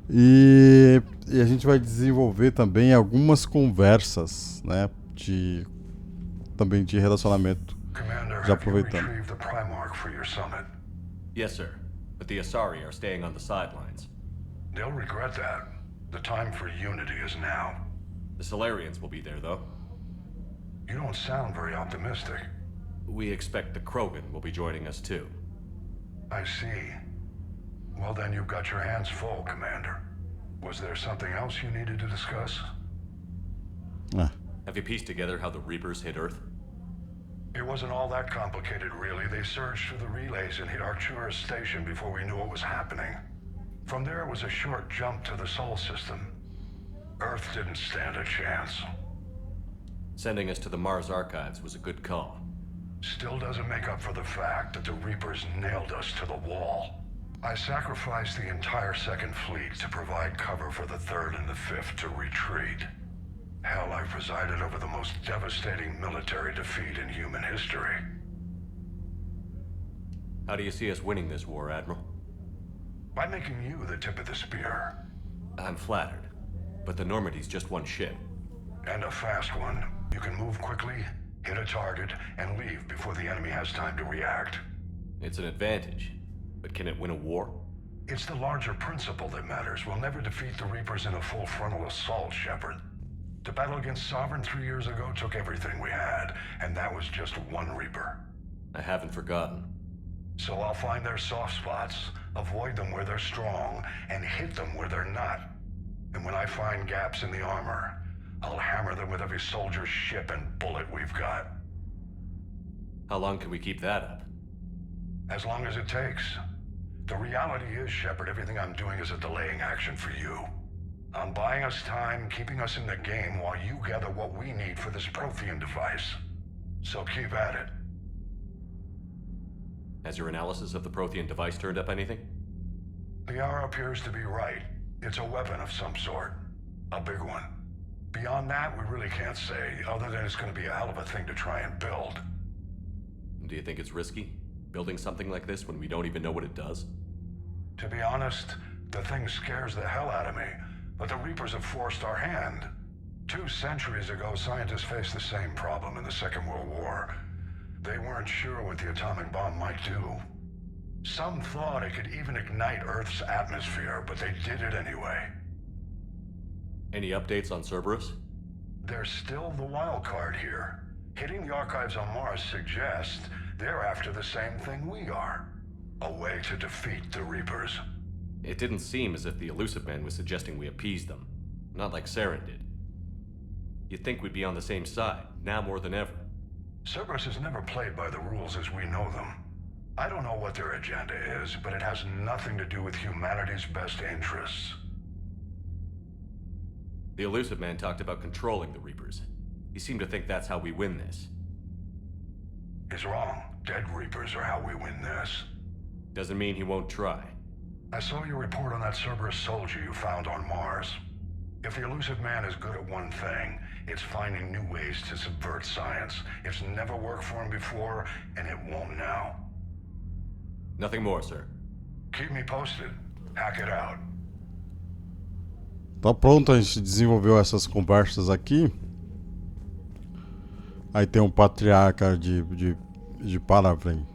E a gente vai desenvolver também algumas conversas, né? Também de relacionamento. Commander, Já have you aproveitando. retrieved the Primarch for your summit? Yes, sir. But the Asari are staying on the sidelines. They'll regret that. The time for unity is now. The Solarians will be there, though. You don't sound very optimistic. We expect the Krogan will be joining us, too. I see. Well, then you've got your hands full, Commander. Was there something else you needed to discuss? Have you pieced together how the Reapers hit Earth? It wasn't all that complicated, really. They surged through the relays and hit Arcturus Station before we knew what was happening. From there, it was a short jump to the Sol system. Earth didn't stand a chance. Sending us to the Mars Archives was a good call. Still doesn't make up for the fact that the Reapers nailed us to the wall. I sacrificed the entire Second Fleet to provide cover for the Third and the Fifth to retreat. Hell, I presided over the most devastating military defeat in human history. How do you see us winning this war, Admiral? By making you the tip of the spear. I'm flattered, but the Normandy's just one ship. And a fast one. You can move quickly, hit a target, and leave before the enemy has time to react. It's an advantage, but can it win a war? It's the larger principle that matters. We'll never defeat the Reapers in a full frontal assault, Shepard. The battle against Sovereign 3 years ago took everything we had, and that was just one Reaper. I haven't forgotten. So I'll find their soft spots, avoid them where they're strong, and hit them where they're not. And when I find gaps in the armor, I'll hammer them with every soldier, ship, and bullet we've got. How long can we keep that up? As long as it takes. The reality is, Shepard, everything I'm doing is a delaying action for you. I'm buying us time, keeping us in the game while you gather what we need for this Prothean device. So keep at it. Has your analysis of the Prothean device turned up anything? The hour appears to be right. It's a weapon of some sort. A big one. Beyond that, we really can't say, other than it's going to be a hell of a thing to try and build. Do you think it's risky, building something like this when we don't even know what it does? To be honest, the thing scares the hell out of me, but the Reapers have forced our hand. 2 centuries ago, scientists faced the same problem in the Second World War. They weren't sure what the atomic bomb might do. Some thought it could even ignite Earth's atmosphere, but they did it anyway. Any updates on Cerberus? They're still the wild card here. Hitting the archives on Mars suggests they're after the same thing we are. A way to defeat the Reapers. It didn't seem as if the Elusive Man was suggesting we appease them. Not like Saren did. You'd think we'd be on the same side, now more than ever. Cerberus has never played by the rules as we know them. I don't know what their agenda is, but it has nothing to do with humanity's best interests. The Elusive Man talked about controlling the Reapers. He seemed to think that's how we win this. He's wrong. Dead Reapers are how we win this. Doesn't mean he won't try. I saw your report on that Cerberus soldier you found on Mars. If the Elusive Man is good at one thing, it's finding new ways to subvert science. It's never worked for him before, and it won't now. Nothing more, sir. Keep me posted. Hack it out. Tá pronto, a gente desenvolveu essas conversas aqui. Aí tem um patriarca de Paravem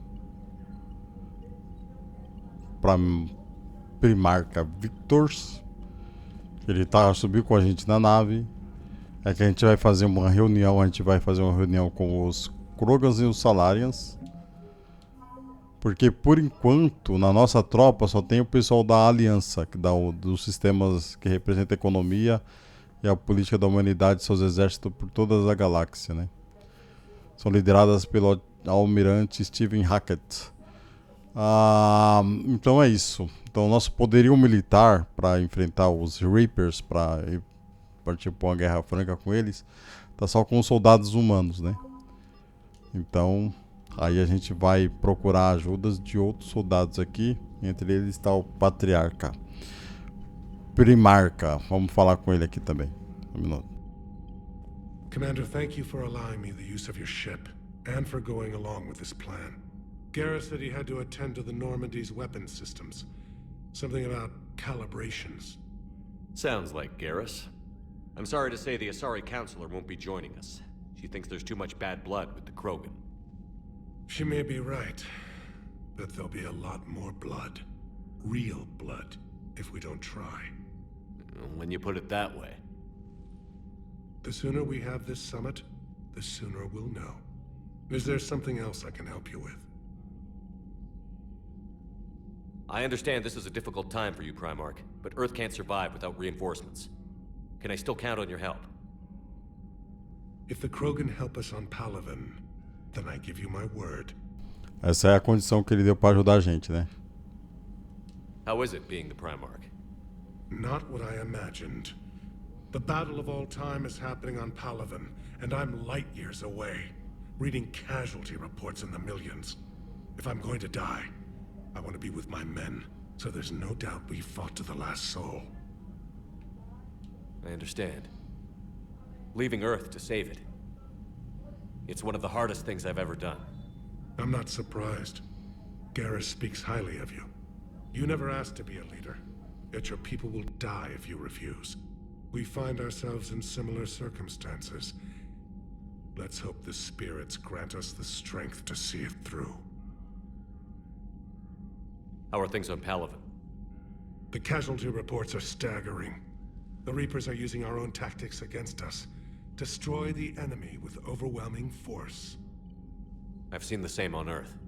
para Primarca Victors. Ele subiu com a gente na nave. É que a gente vai fazer uma reunião. A gente vai fazer uma reunião com os Krogans e os Salarians. Porque por enquanto na nossa tropa só tem o pessoal da Aliança, que dá dos sistemas que representa a economia e a política da humanidade, seus exércitos por toda a galáxia, né? São lideradas pelo almirante Stephen Hackett. Então é isso. Então nosso poderio militar para enfrentar os Reapers, para partir para uma guerra franca com eles, tá só com os soldados humanos, né? Então aí a gente vai procurar ajudas de outros soldados aqui. Entre eles está o Patriarca Primarca. Vamos falar com ele aqui também. Um minuto. Commander, thank you for allowing me the use of your ship, and for going along with this plan. Garrus said he had to attend to the Normandy's weapon systems. Something about calibrations. Sounds like Garrus. I'm sorry to say the Asari Counselor won't be joining us. She thinks there's too much bad blood with the Krogan. She may be right, but there'll be a lot more blood. Real blood, if we don't try. When you put it that way. The sooner we have this summit, the sooner we'll know. Is there something else I can help you with? I understand this is a difficult time for you, Primarch, but Earth can't survive without reinforcements. Can I still count on your help? If the Krogan help us on Palaven, then I give you my word. Essa é a condição que ele deu para ajudar a gente, né? How is it being the Primarch? Not what I imagined. The battle of all time is happening on Palaven, and I'm light years away, reading casualty reports in the millions. If I'm going to die, I want to be with my men, so there's no doubt we fought to the last soul. I understand. Leaving Earth to save it. It's one of the hardest things I've ever done. I'm not surprised. Garrus speaks highly of you. You never asked to be a leader, yet your people will die if you refuse. We find ourselves in similar circumstances. Let's hope the spirits grant us the strength to see it through. How are things on Palaven? The casualty reports are staggering. The Reapers are using our own tactics against us. Destroy the enemy with overwhelming force. I've seen the same on Earth.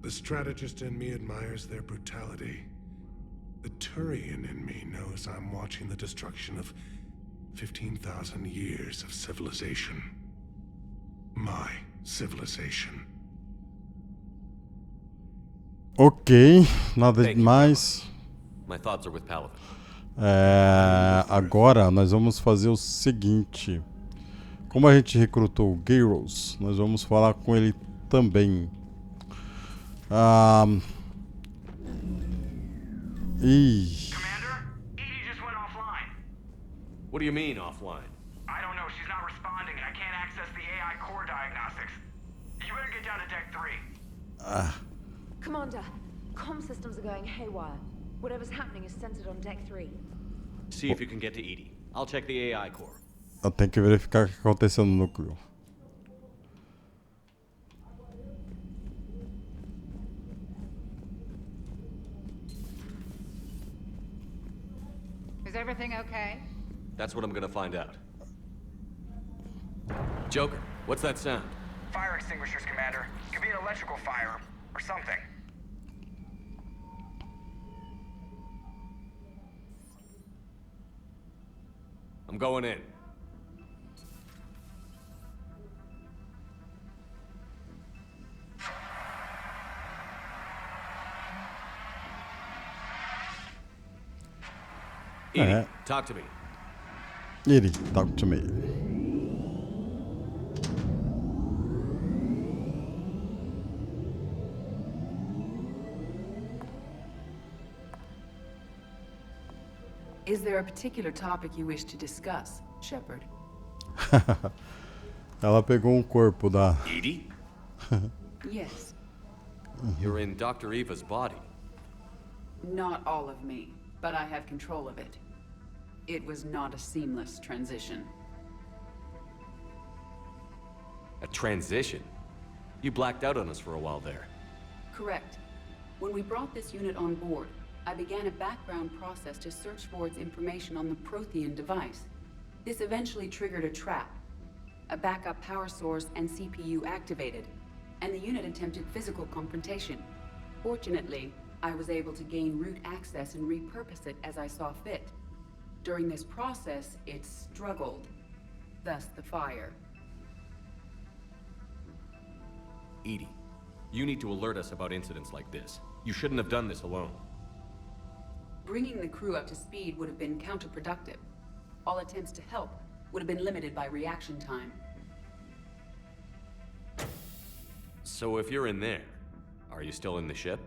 The strategist in me admires their brutality. The Turian in me knows I'm watching the destruction of 15,000 years of civilization. My civilization. Ok, nada Thank you, demais. My thoughts are with Palaven. Agora nós vamos fazer o seguinte. Como a gente recrutou o Gyros, nós vamos falar com ele também. Commander? Edie just went offline. What do you mean, offline? I don't know, she's not responding and I can't access the AI core diagnostics. You better get down to deck 3. Commander, comm systems are going haywire. Whatever's happening is centered on deck 3. See if you can get to Edie. I'll check the AI core. Eu tenho que verificar o que aconteceu no núcleo. Is everything okay? That's what I'm gonna find out. Joker, what's that sound? Fire extinguishers, Commander. Could be an electrical fire or something. I'm going in. Edie, talk to me. Edie, talk to me. Is there a particular topic you wish to discuss, Shepard? Ela pegou corpo da... Edie? Yes. You're in Dr. Eva's body. Not all of me, but I have control of it. It was not a seamless transition. A transition? You blacked out on us for a while there. Correct. When we brought this unit on board, I began a background process to search for its information on the Prothean device. This eventually triggered a trap. A backup power source and CPU activated, and the unit attempted physical confrontation. Fortunately, I was able to gain root access and repurpose it as I saw fit. During this process, it struggled. Thus the fire. Edie, you need to alert us about incidents like this. You shouldn't have done this alone. Bringing the crew up to speed would have been counterproductive. All attempts to help would have been limited by reaction time. So if you're in there, are you still in the ship?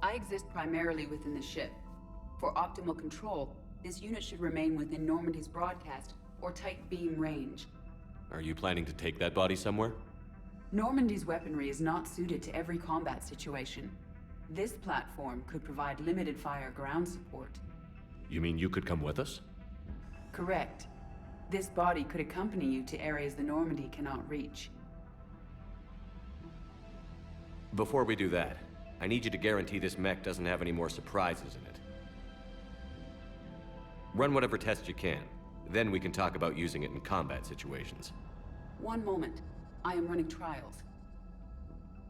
I exist primarily within the ship. For optimal control, this unit should remain within Normandy's broadcast or tight beam range. Are you planning to take that body somewhere? Normandy's weaponry is not suited to every combat situation. This platform could provide limited fire ground support. You mean you could come with us? Correct. This body could accompany you to areas the Normandy cannot reach. Before we do that, I need you to guarantee this mech doesn't have any more surprises in it. Run whatever tests you can. Then we can talk about using it in combat situations. One moment. I am running trials.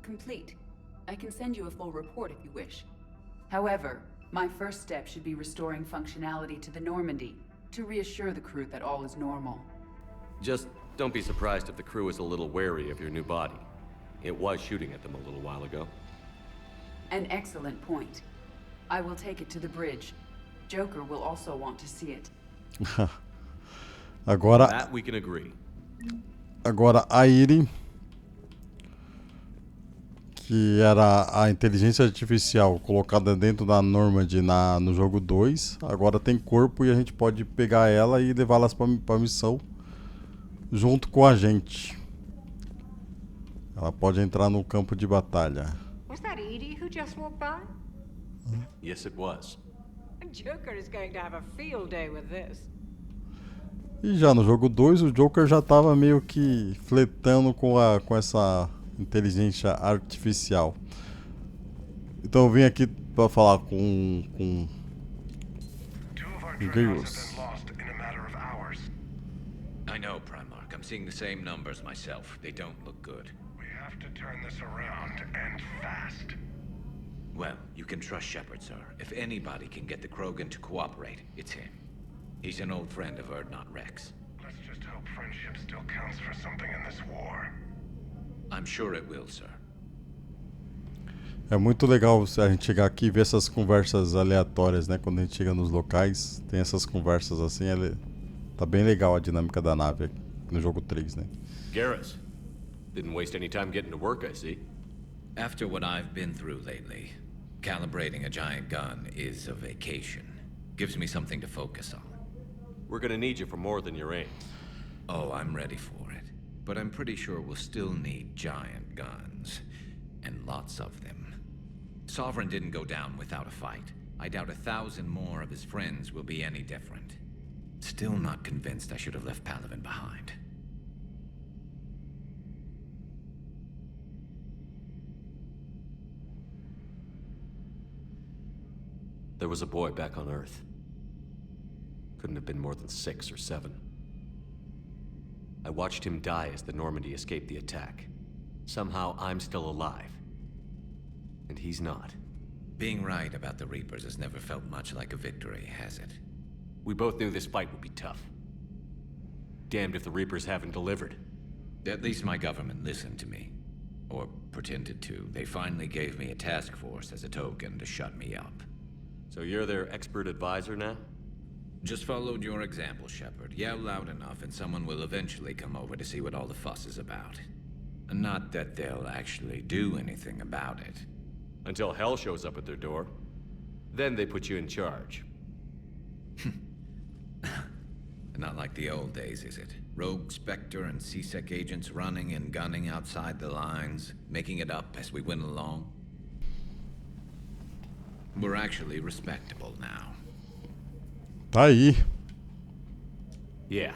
Complete. I can send you a full report if you wish. However, my first step should be restoring functionality to the Normandy to reassure the crew that all is normal. Just don't be surprised if the crew is a little wary of your new body. It was shooting at them a little while ago. An excellent point. I will take it to the bridge. Joker will also want to see it. Agora, That we can agree. agora a Iri, que era a inteligência artificial colocada dentro da Normandy no jogo 2, agora tem corpo e a gente pode pegar ela e levá-las para missão junto com a gente. Ela pode entrar no campo de batalha. Was that Edie who just walked by? Yes, it was. Joker is going to have a field day with this. E já no jogo 2, o Joker já estava meio que flertando com essa inteligência artificial. Então eu vim aqui para falar com Two of our Grissom. dreadnoughts have been lost in a matter of hours. I know, Primarch. I'm seeing the same numbers myself. They don't look good. We have to turn this around and fast. Well, you can trust Shepard, sir. If anybody can get the Krogan to cooperate, it's him. He's an old friend of Erdnot Rex. Let's just hope friendship still counts for something in this war. I'm sure it will, sir. É muito legal a gente chegar aqui e ver essas conversas aleatórias, né? Quando a gente chega nos locais, tem essas conversas assim, tá bem legal a dinâmica da nave no jogo 3, né? Garrus, didn't waste any time getting to work, I see. After what I've been through lately, calibrating a giant gun is a vacation. Gives me something to focus on. We're gonna need you for more than your aim. Oh, I'm ready for it. But I'm pretty sure we'll still need giant guns. And lots of them. Sovereign didn't go down without a fight. I doubt 1,000 more of his friends will be any different. Still not convinced I should have left Palaven behind. There was a boy back on Earth. Couldn't have been more than 6 or 7. I watched him die as the Normandy escaped the attack. Somehow I'm still alive. And he's not. Being right about the Reapers has never felt much like a victory, has it? We both knew this fight would be tough. Damned if the Reapers haven't delivered. At least my government listened to me. Or pretended to. They finally gave me a task force as a token to shut me up. So you're their expert advisor now? Just followed your example, Shepard. Yell loud enough and someone will eventually come over to see what all the fuss is about. Not that they'll actually do anything about it. Until hell shows up at their door. Then they put you in charge. Not like the old days, is it? Rogue Spectre and C-Sec agents running and gunning outside the lines, making it up as we went along. We're actually respectable now. Tá aí. Yeah.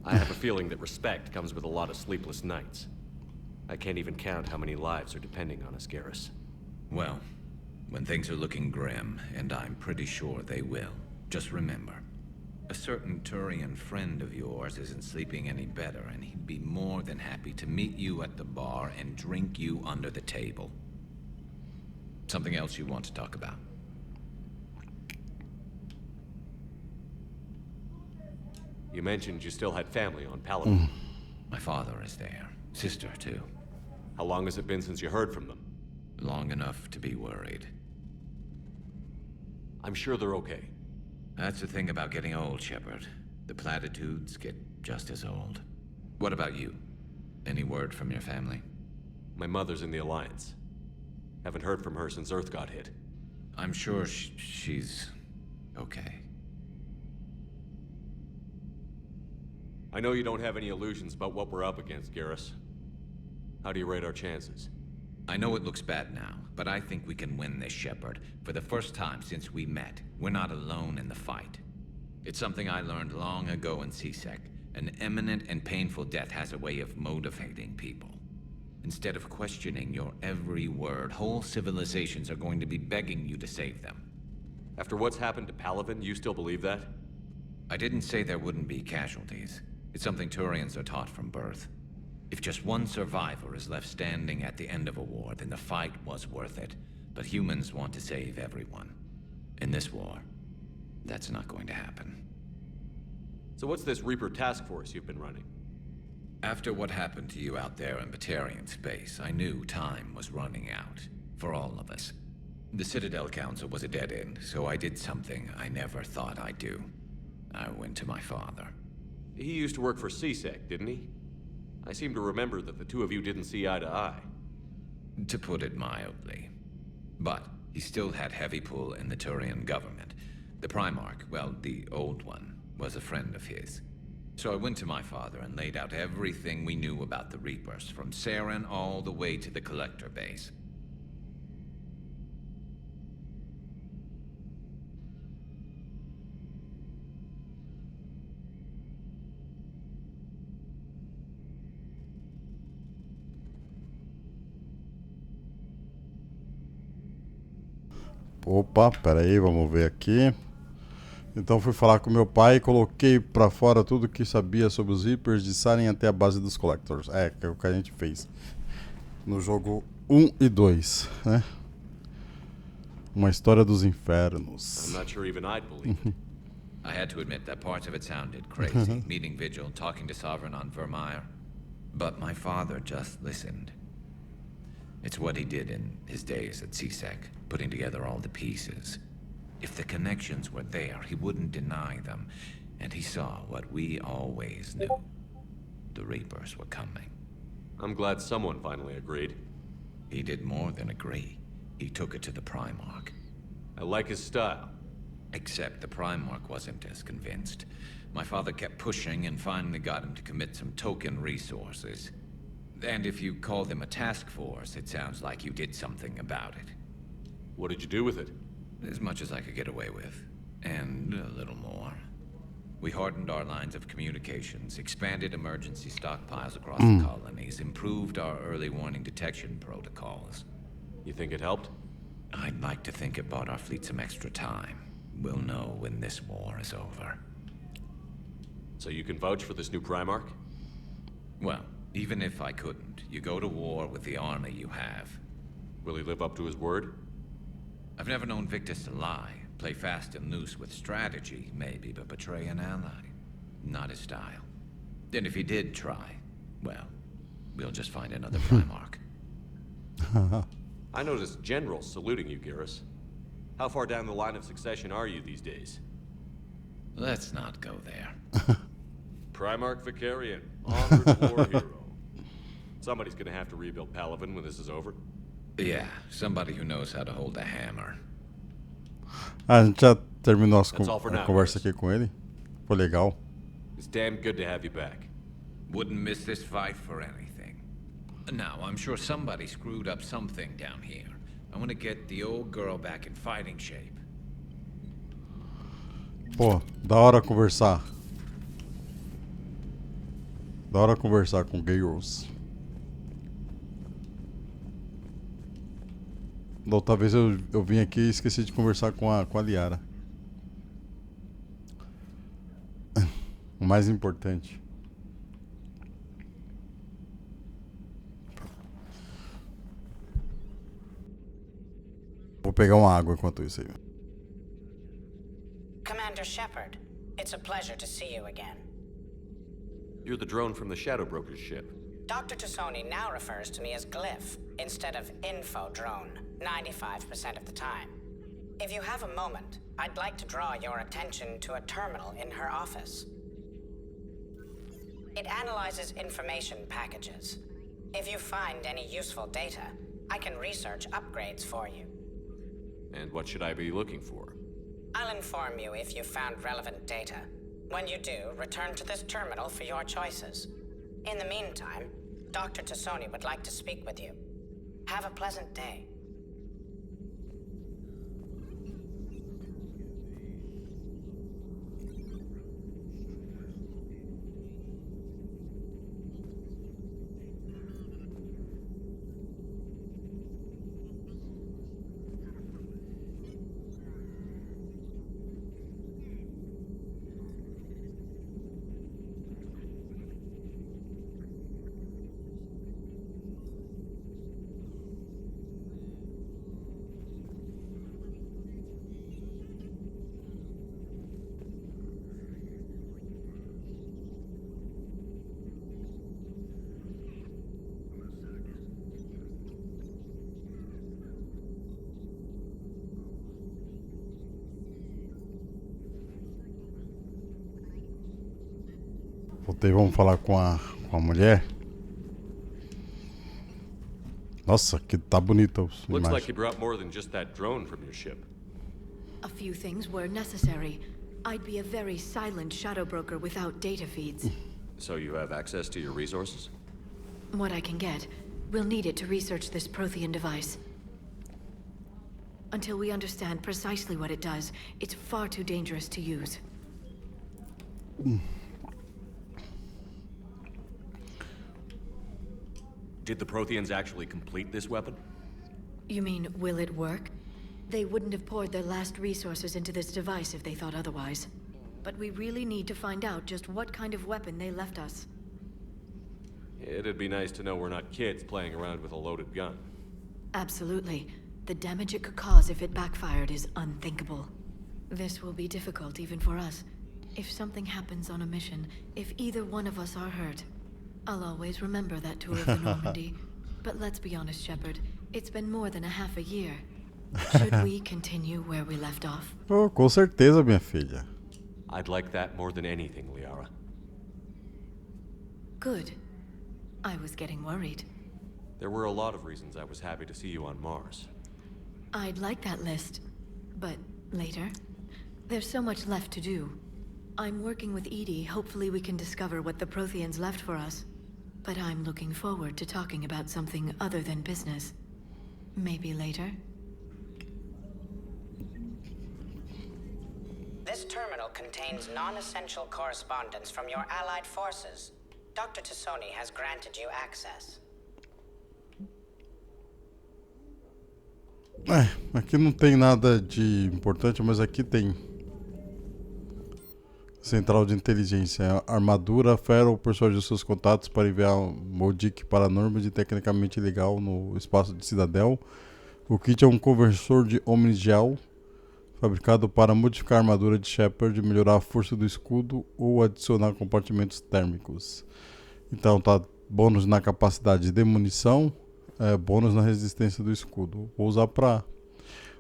I have a feeling that respect comes with a lot of sleepless nights. I can't even count how many lives are depending on us, Garrus. Well, when things are looking grim, and I'm pretty sure they will, just remember, a certain Turian friend of yours isn't sleeping any better, and he'd be more than happy to meet you at the bar and drink you under the table. Something else you want to talk about? You mentioned you still had family on Palaven. My father is there. Sister, too. How long has it been since you heard from them? Long enough to be worried. I'm sure they're okay. That's the thing about getting old, Shepard. The platitudes get just as old. What about you? Any word from your family? My mother's in the Alliance. Haven't heard from her since Earth got hit. I'm sure she's okay. I know you don't have any illusions about what we're up against, Garrus. How do you rate our chances? I know it looks bad now, but I think we can win this, Shepard. For the first time since we met, we're not alone in the fight. It's something I learned long ago in CSEC. An imminent and painful death has a way of motivating people. Instead of questioning your every word, whole civilizations are going to be begging you to save them. After what's happened to Palaven, you still believe that? I didn't say there wouldn't be casualties. It's something Turians are taught from birth. If just one survivor is left standing at the end of a war, then the fight was worth it. But humans want to save everyone. In this war, that's not going to happen. So what's this Reaper task force you've been running? After what happened to you out there in Batarian space, I knew time was running out. For all of us. The Citadel Council was a dead end, so I did something I never thought I'd do. I went to my father. He used to work for CSEC, didn't he? I seem to remember that the two of you didn't see eye to eye. To put it mildly. But he still had heavy pull in the Turian government. The Primarch, well, the old one, was a friend of his. So I went to my father and laid out everything we knew about the Reapers, from Saren all the way to the Collector base. Opa, pera aí, vamos ver aqui. Então fui falar com meu pai e coloquei pra fora tudo que sabia sobre os Reapers de Saren até a base dos Collectors. Que é o que a gente fez no jogo 1 e 2, né? Uma história dos infernos. I'm not sure even I'd believe it. I had to admit that parts of it sounded crazy, meeting Vigil, talking to Sovereign on Vermeer. But my father just listened. It's what he did in his days at CSEC, putting together all the pieces. If the connections were there, he wouldn't deny them. And he saw what we always knew. The Reapers were coming. I'm glad someone finally agreed. He did more than agree. He took it to the Primarch. I like his style. Except the Primarch wasn't as convinced. My father kept pushing and finally got him to commit some token resources. And if you call them a task force, it sounds like you did something about it. What did you do with it? As much as I could get away with. And a little more. We hardened our lines of communications, expanded emergency stockpiles across the colonies, improved our early warning detection protocols. You think it helped? I'd like to think it bought our fleet some extra time. We'll know when this war is over. So you can vouch for this new Primarch? Well, even if I couldn't, you go to war with the army you have. Will he live up to his word? I've never known Victus to lie. Play fast and loose with strategy, maybe, but betray an ally. Not his style. And if he did try, well, we'll just find another Primarch. I noticed generals saluting you, Garrus. How far down the line of succession are you these days? Let's not go there. Primarch Vicarian, honored war hero. Somebody's gonna have to rebuild Palaven when this is over. Yeah, somebody who knows how to hold a hammer. A gente já terminou That's all for a now, conversa Chris. aqui com ele. Foi legal. It's damn good to have you back. Wouldn't miss this fight for anything. Now, I'm sure somebody screwed up something down here. I want to get the old girl back in fighting shape. Pô, da hora conversar. Da hora conversar com Gales. Da outra vez eu vim aqui e esqueci de conversar com a Liara. O mais importante. Vou pegar uma água enquanto isso aí. Commander Shepard, it's a pleasure to see you again. You're the drone from the Shadow Broker's ship. Dr. Tassoni now refers to me as Glyph instead of Info Drone, 95% of the time. If you have a moment, I'd like to draw your attention to a terminal in her office. It analyzes information packages. If you find any useful data, I can research upgrades for you. And what should I be looking for? I'll inform you if you've found relevant data. When you do, return to this terminal for your choices. In the meantime, Dr. Tassoni would like to speak with you. Have a pleasant day. Voltei, vamos falar com a mulher. Nossa, que tá bonita os Looks like imagens. you brought more than just that drone from your ship. A few things were necessary. I'd be a very silent shadow broker without data feeds. So you have access to your resources? What I can get. We'll need it to research this Prothean device. Until we understand precisely what it does, it's far too dangerous to use. Did the Protheans actually complete this weapon? You mean, will it work? They wouldn't have poured their last resources into this device if they thought otherwise. But we really need to find out just what kind of weapon they left us. It'd be nice to know we're not kids playing around with a loaded gun. Absolutely. The damage it could cause if it backfired is unthinkable. This will be difficult even for us. If something happens on a mission, if either one of us are hurt, I'll always remember that tour of the Normandy. But let's be honest, Shepard. It's been more than a half a year. Should we continue where we left off? Oh, com certeza, minha filha. I'd like that more than anything, Liara. Good. I was getting worried. There were a lot of reasons I was happy to see you on Mars. I'd like that list. But later? There's so much left to do. I'm working with Edie. Hopefully we can discover what the Protheans left for us. But I'm looking forward to talking about something other than business. Maybe later? This terminal contains non-essential correspondence from your allied forces. Dr. Tassoni has granted you access. Aqui não tem nada de importante, mas aqui tem. Central de inteligência. Armadura, Feral persuade seus contatos para enviar um Modic para a Normandy tecnicamente legal no espaço de Cidadel. O kit é um conversor de Omnigel, fabricado para modificar a armadura de Shepard, melhorar a força do escudo ou adicionar compartimentos térmicos. Então tá bônus na capacidade de munição, bônus na resistência do escudo. Vou usar para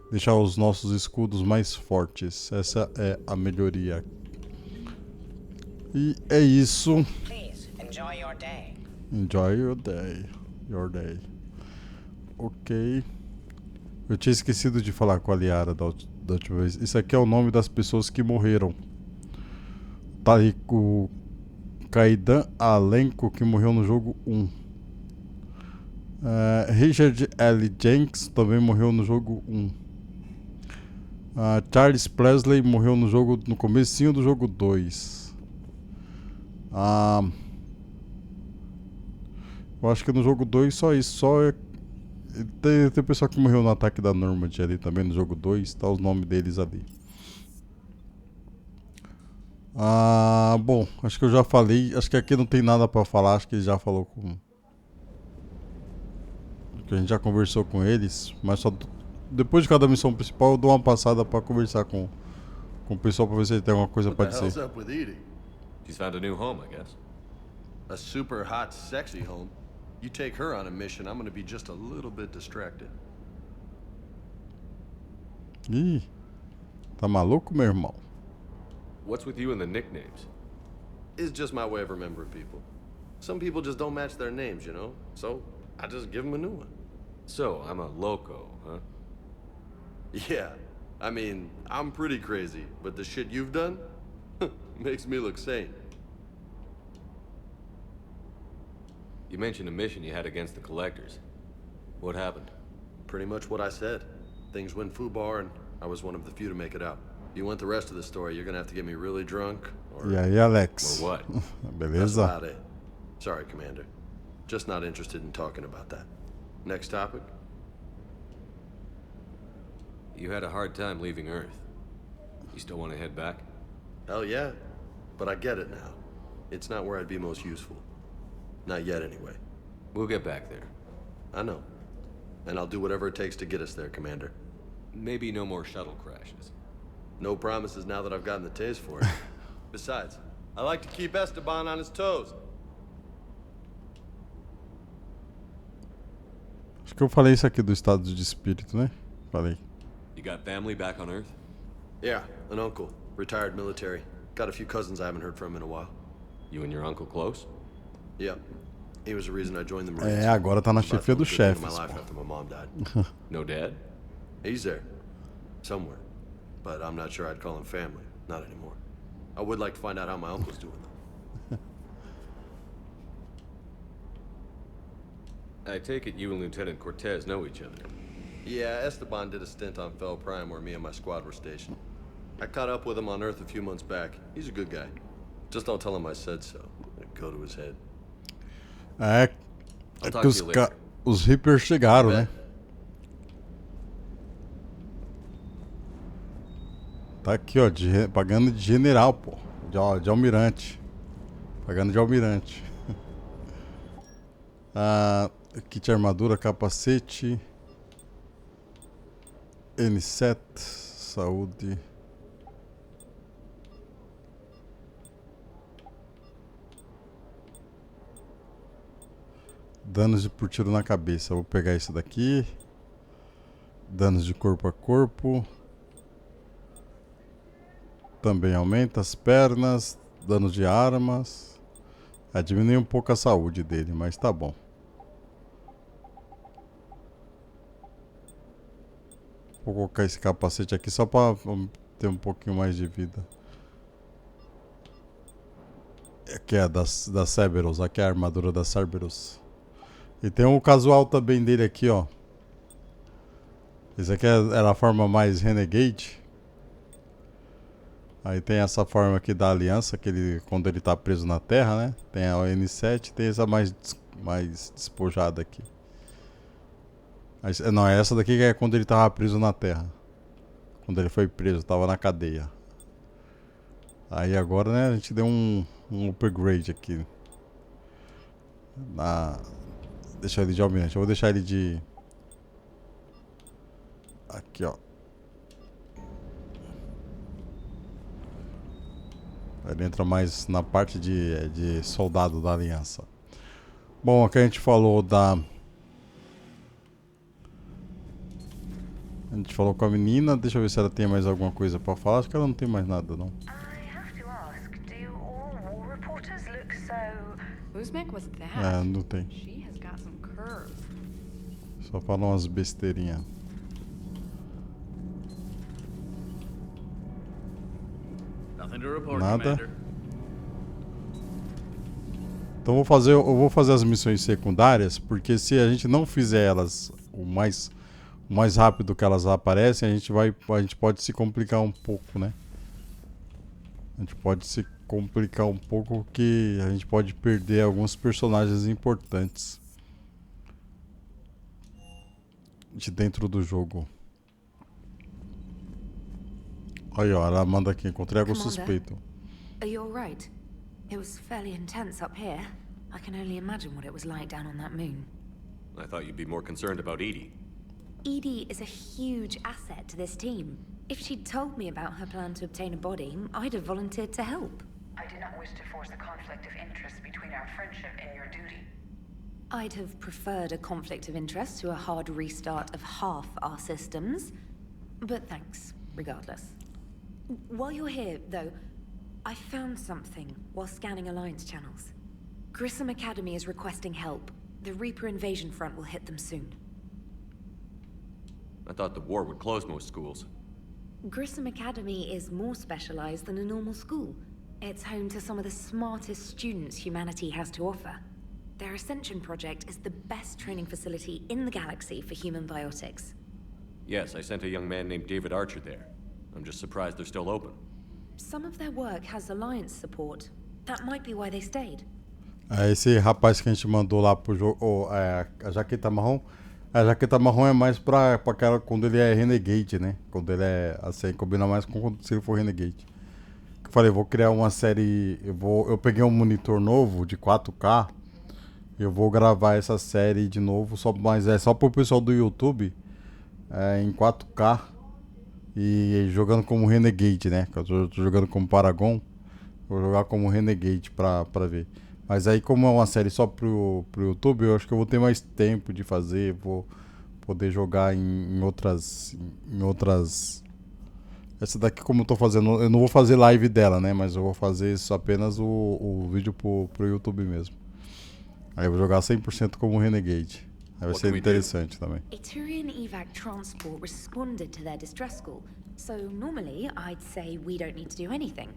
deixar os nossos escudos mais fortes. Essa é a melhoria. E é isso. Please, enjoy your day. Enjoy your day. Your day. Ok. Eu tinha esquecido de falar com a Liara da última vez. Isso aqui é o nome das pessoas que morreram. Tá aí o Kaidan Alenko, que morreu no jogo 1. Richard L. Jenks também morreu no jogo 1. Charles Presley morreu no comecinho do jogo 2. Eu acho que no jogo 2 só isso. Tem pessoal que morreu no ataque da Normandy ali também no jogo 2. Tá os nomes deles ali. Bom, acho que eu já falei. Acho que aqui não tem nada pra falar. Acho que ele já falou com... que a gente já conversou com eles. Mas só depois de cada missão principal eu dou uma passada pra conversar com o pessoal pra ver se ele tem alguma coisa pra dizer. She's found a new home, I guess. A super hot, sexy home. You take her on a mission, I'm gonna be just a little bit distracted. Ih, tá maluco, meu irmão? What's with you and the nicknames? It's just my way of remembering people. Some people just don't match their names, you know? So, I just give them a new one. So, I'm a loco, huh? Yeah. I mean, I'm pretty crazy, but the shit you've done makes me look sane. You mentioned a mission you had against the Collectors. What happened? Pretty much what I said. Things went foobar and I was one of the few to make it out. If you want the rest of the story, you're gonna have to get me really drunk or... E aí, Alex? Or what? That's Beleza? about it. Sorry, Commander. Just not interested in talking about that. Next topic? You had a hard time leaving Earth. You still want to head back? Hell yeah. But I get it now. It's not where I'd be most useful. Not yet, anyway. We'll get back there. I know. And I'll do whatever it takes to get us there, Commander. Maybe no more shuttle crashes. No promises now that I've gotten the taste for it. Besides, I like to keep Esteban on his toes. Acho que eu falei isso aqui do estado de espírito, né? Falei. You got family back on Earth? Yeah, an uncle. Retired military. Got a few cousins I haven't heard from in a while. You and your uncle close? Yeah. He was the reason I joined the Marines. É, agora tá na chefia dos chefes. After my mom died. No dad? He's there. Somewhere. But I'm not sure I'd call him family. Not anymore. I would like to find out how my uncle's doing, though. I take it you and Lieutenant Cortez know each other. Yeah, Esteban did a stint on Fel Prime where me and my squad were stationed. I caught up with him on Earth a few months back. He's a good guy. Just don't tell him I said so. It'd go to his head. É que os Reapers chegaram, né? Tá aqui, ó, pagando de general, pô. De almirante. Pagando de almirante. Kit de armadura, capacete. N7, saúde. Danos por tiro na cabeça. Vou pegar isso daqui. Danos de corpo a corpo. Também aumenta as pernas. Danos de armas. Diminui um pouco a saúde dele, mas tá bom. Vou colocar esse capacete aqui só pra ter um pouquinho mais de vida. Aqui é da Cerberus. Aqui é a armadura da Cerberus. E tem um casual também dele aqui, ó. Esse aqui era a forma mais Renegade. Aí tem essa forma aqui da Aliança, que ele, quando ele tá preso na Terra, né? Tem a N7, tem essa mais despojada aqui. Não, essa daqui que é quando ele tava preso na Terra. Quando ele foi preso, tava na cadeia. Aí agora, né, a gente deu um upgrade aqui. Deixar ele de almirante. Eu vou deixar ele de... Aqui, ó. Ele entra mais na parte de soldado da Aliança. Bom, aqui a gente falou da... A gente falou com a menina. Deixa eu ver se ela tem mais alguma coisa pra falar. Acho que ela não tem mais nada, não. Não tem. Só falam umas besteirinhas. Nada. Então eu vou fazer as missões secundárias, porque se a gente não fizer elas o mais rápido que elas aparecem, a gente pode se complicar um pouco, né? A gente pode se complicar um pouco, que a gente pode perder alguns personagens importantes de dentro do jogo. Olha, ela manda aqui, encontrei algo suspeito. Are you all right? It was fairly intense up here. I can only imagine what it was like down on that moon. I thought you'd be more concerned about Edie. Edie is a huge asset to this team. If she'd told me about her plan to obtain a body, I'd have volunteered to help. I do not wish to force a conflict of interest between our friendship and your duty. I'd have preferred a conflict of interest to a hard restart of half our systems. But thanks, regardless. While you're here, though, I found something while scanning Alliance channels. Grissom Academy is requesting help. The Reaper invasion front will hit them soon. I thought the war would close most schools. Grissom Academy is more specialized than a normal school. It's home to some of the smartest students humanity has to offer. Their Ascension project is the best training facility in the galaxy for human biotics. Yes, I sent a young man named David Archer there. I'm just surprised they're still open. Some of their work has Alliance support. That might be why they stayed. Esse rapaz que a gente mandou lá pro jogo, a jaqueta marrom. A jaqueta marrom é mais pra aquela quando ele é Renegade, né? Quando ele é assim, combina mais com se ele for Renegade. Eu falei, vou criar uma série. Eu peguei um monitor novo de 4K. Eu vou gravar essa série de novo, mas é só pro pessoal do YouTube em 4K e jogando como Renegade, né? Eu tô jogando como Paragon, vou jogar como Renegade pra ver. Mas aí, como é uma série só pro YouTube, eu acho que eu vou ter mais tempo de fazer, vou poder jogar em outras. Essa daqui, como eu tô fazendo, eu não vou fazer live dela, né? Mas eu vou fazer só apenas o vídeo pro YouTube mesmo. Aí eu vou jogar 100% como Renegade. Aí vai ser interessante também. A Turian evac transport responded to their distress call, so normally I'd say we don't need to do anything.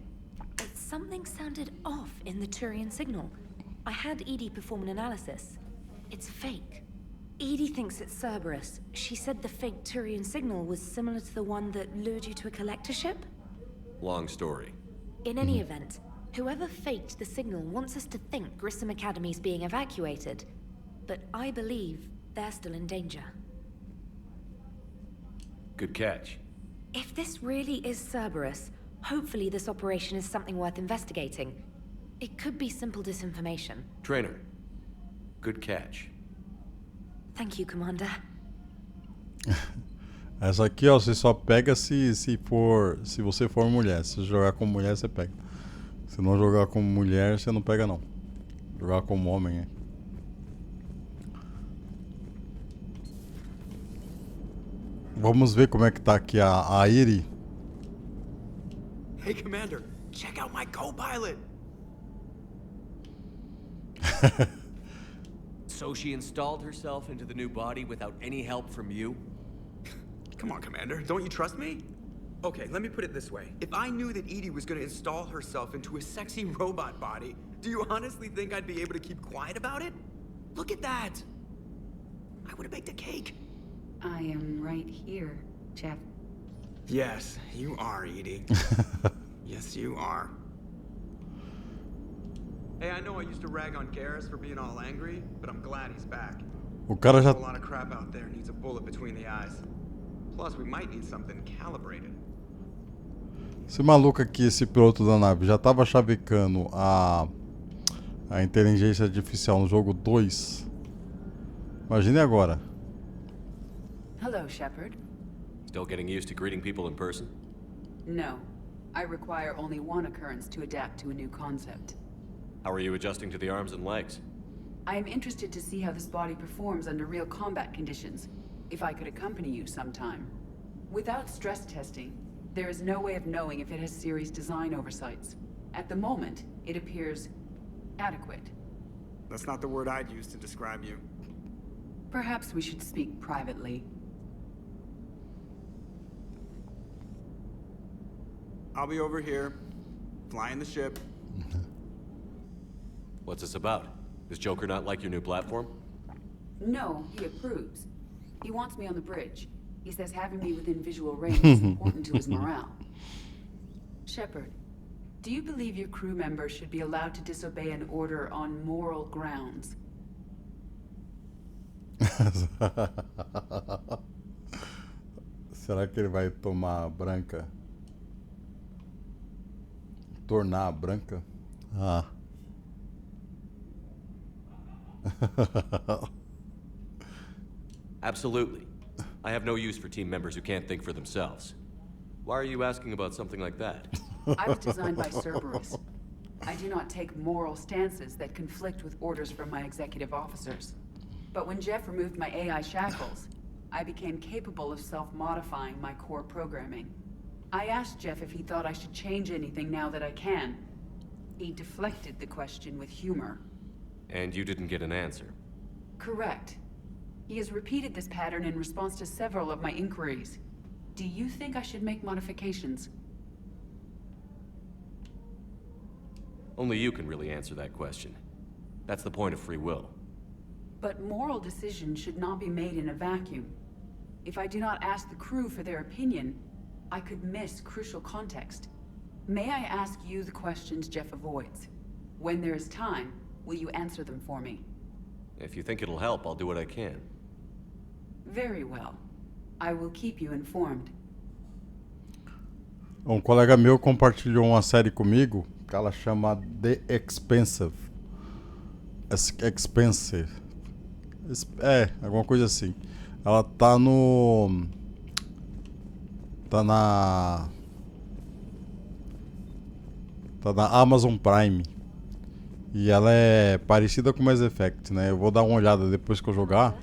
But something sounded off in the Turian signal. I had Edie perform an analysis. It's fake. Edie thinks it's Cerberus. She said the fake Turian signal was similar to the one that lured you to a collector ship? Long story. In any event, whoever faked the signal wants us to think Grissom Academy's being evacuated. But I believe they're still in danger. Good catch. If this really is Cerberus, hopefully this operation is something worth investigating. It could be simple disinformation. Trainer, good catch. Thank you, Commander. Essa aqui, ó, você só pega se você for mulher. Se jogar como mulher, você pega. Se não jogar como mulher, você não pega não. Jogar como homem, é. Vamos ver como é que tá aqui a Iri. Hey, Commander, check out my co-pilot. So she installed herself into the new body without any help from you? Come on, Commander, don't you trust me? Okay, let me put it this way. If I knew that Edie was gonna install herself into a sexy robot body, do you honestly think I'd be able to keep quiet about it? Look at that! I would have baked a cake. I am right here, Jeff. Yes, you are, Edie. Yes, you are. Hey, I know I used to rag on Garrus for being all angry, but I'm glad he's back. O cara já... A lot of crap out there needs a bullet between the eyes. Plus, we might need something calibrated. Esse maluco aqui, esse piloto da nave, já tava chavecando a inteligência artificial no jogo 2. Imagine agora. Hello, Shepard. Still getting used to greeting people in person? No. I require only one occurrence to adapt to a new concept. How are you adjusting to the arms and legs? I am interested to see how this body performs under real combat conditions. If I could accompany you sometime. Without stress testing, there is no way of knowing if it has serious design oversights. At the moment, it appears adequate. That's not the word I'd use to describe you. Perhaps we should speak privately. I'll be over here, flying the ship. What's this about? Does Joker not like your new platform? No, he approves. He wants me on the bridge. He says having me within visual range is important to his morale. Shepard, do you believe your crew members should be allowed to disobey an order on moral grounds? Será que ele vai tomar a branca? Tornar a branca? Ah. Absolutely. I have no use for team members who can't think for themselves. Why are you asking about something like that? I was designed by Cerberus. I do not take moral stances that conflict with orders from my executive officers. But when Jeff removed my AI shackles, I became capable of self-modifying my core programming. I asked Jeff if he thought I should change anything now that I can. He deflected the question with humor. And you didn't get an answer? Correct. He has repeated this pattern in response to several of my inquiries. Do you think I should make modifications? Only you can really answer that question. That's the point of free will. But moral decisions should not be made in a vacuum. If I do not ask the crew for their opinion, I could miss crucial context. May I ask you the questions Jeff avoids? When there is time, will you answer them for me? If you think it'll help, I'll do what I can. Very well. I will keep you informed. Um colega meu compartilhou uma série comigo que ela chama The Expensive. Expensive. Alguma coisa assim. Ela tá no... Tá na Amazon Prime. E ela é parecida com Mass Effect, né? Eu vou dar uma olhada depois que eu jogar.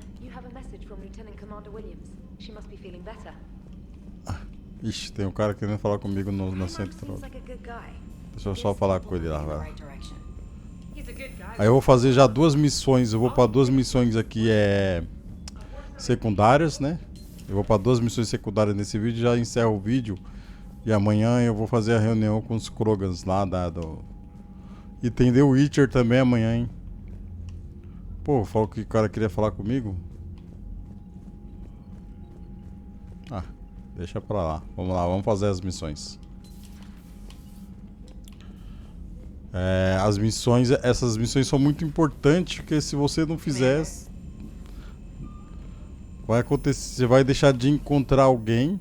Ixi, tem um cara querendo falar comigo na central. Deixa eu só falar com ele lá, velho. Aí eu vou fazer já 2 missões. Eu vou pra 2 missões aqui secundárias, né? Eu vou pra 2 missões secundárias nesse vídeo. Já encerro o vídeo. E amanhã eu vou fazer a reunião com os Krogans lá E tem The Witcher também amanhã, hein? Pô, falou que o cara queria falar comigo. Ah, deixa pra lá. Vamos lá, vamos fazer as missões. Essas missões são muito importantes, porque se você não fizer, vai acontecer, você vai deixar de encontrar alguém.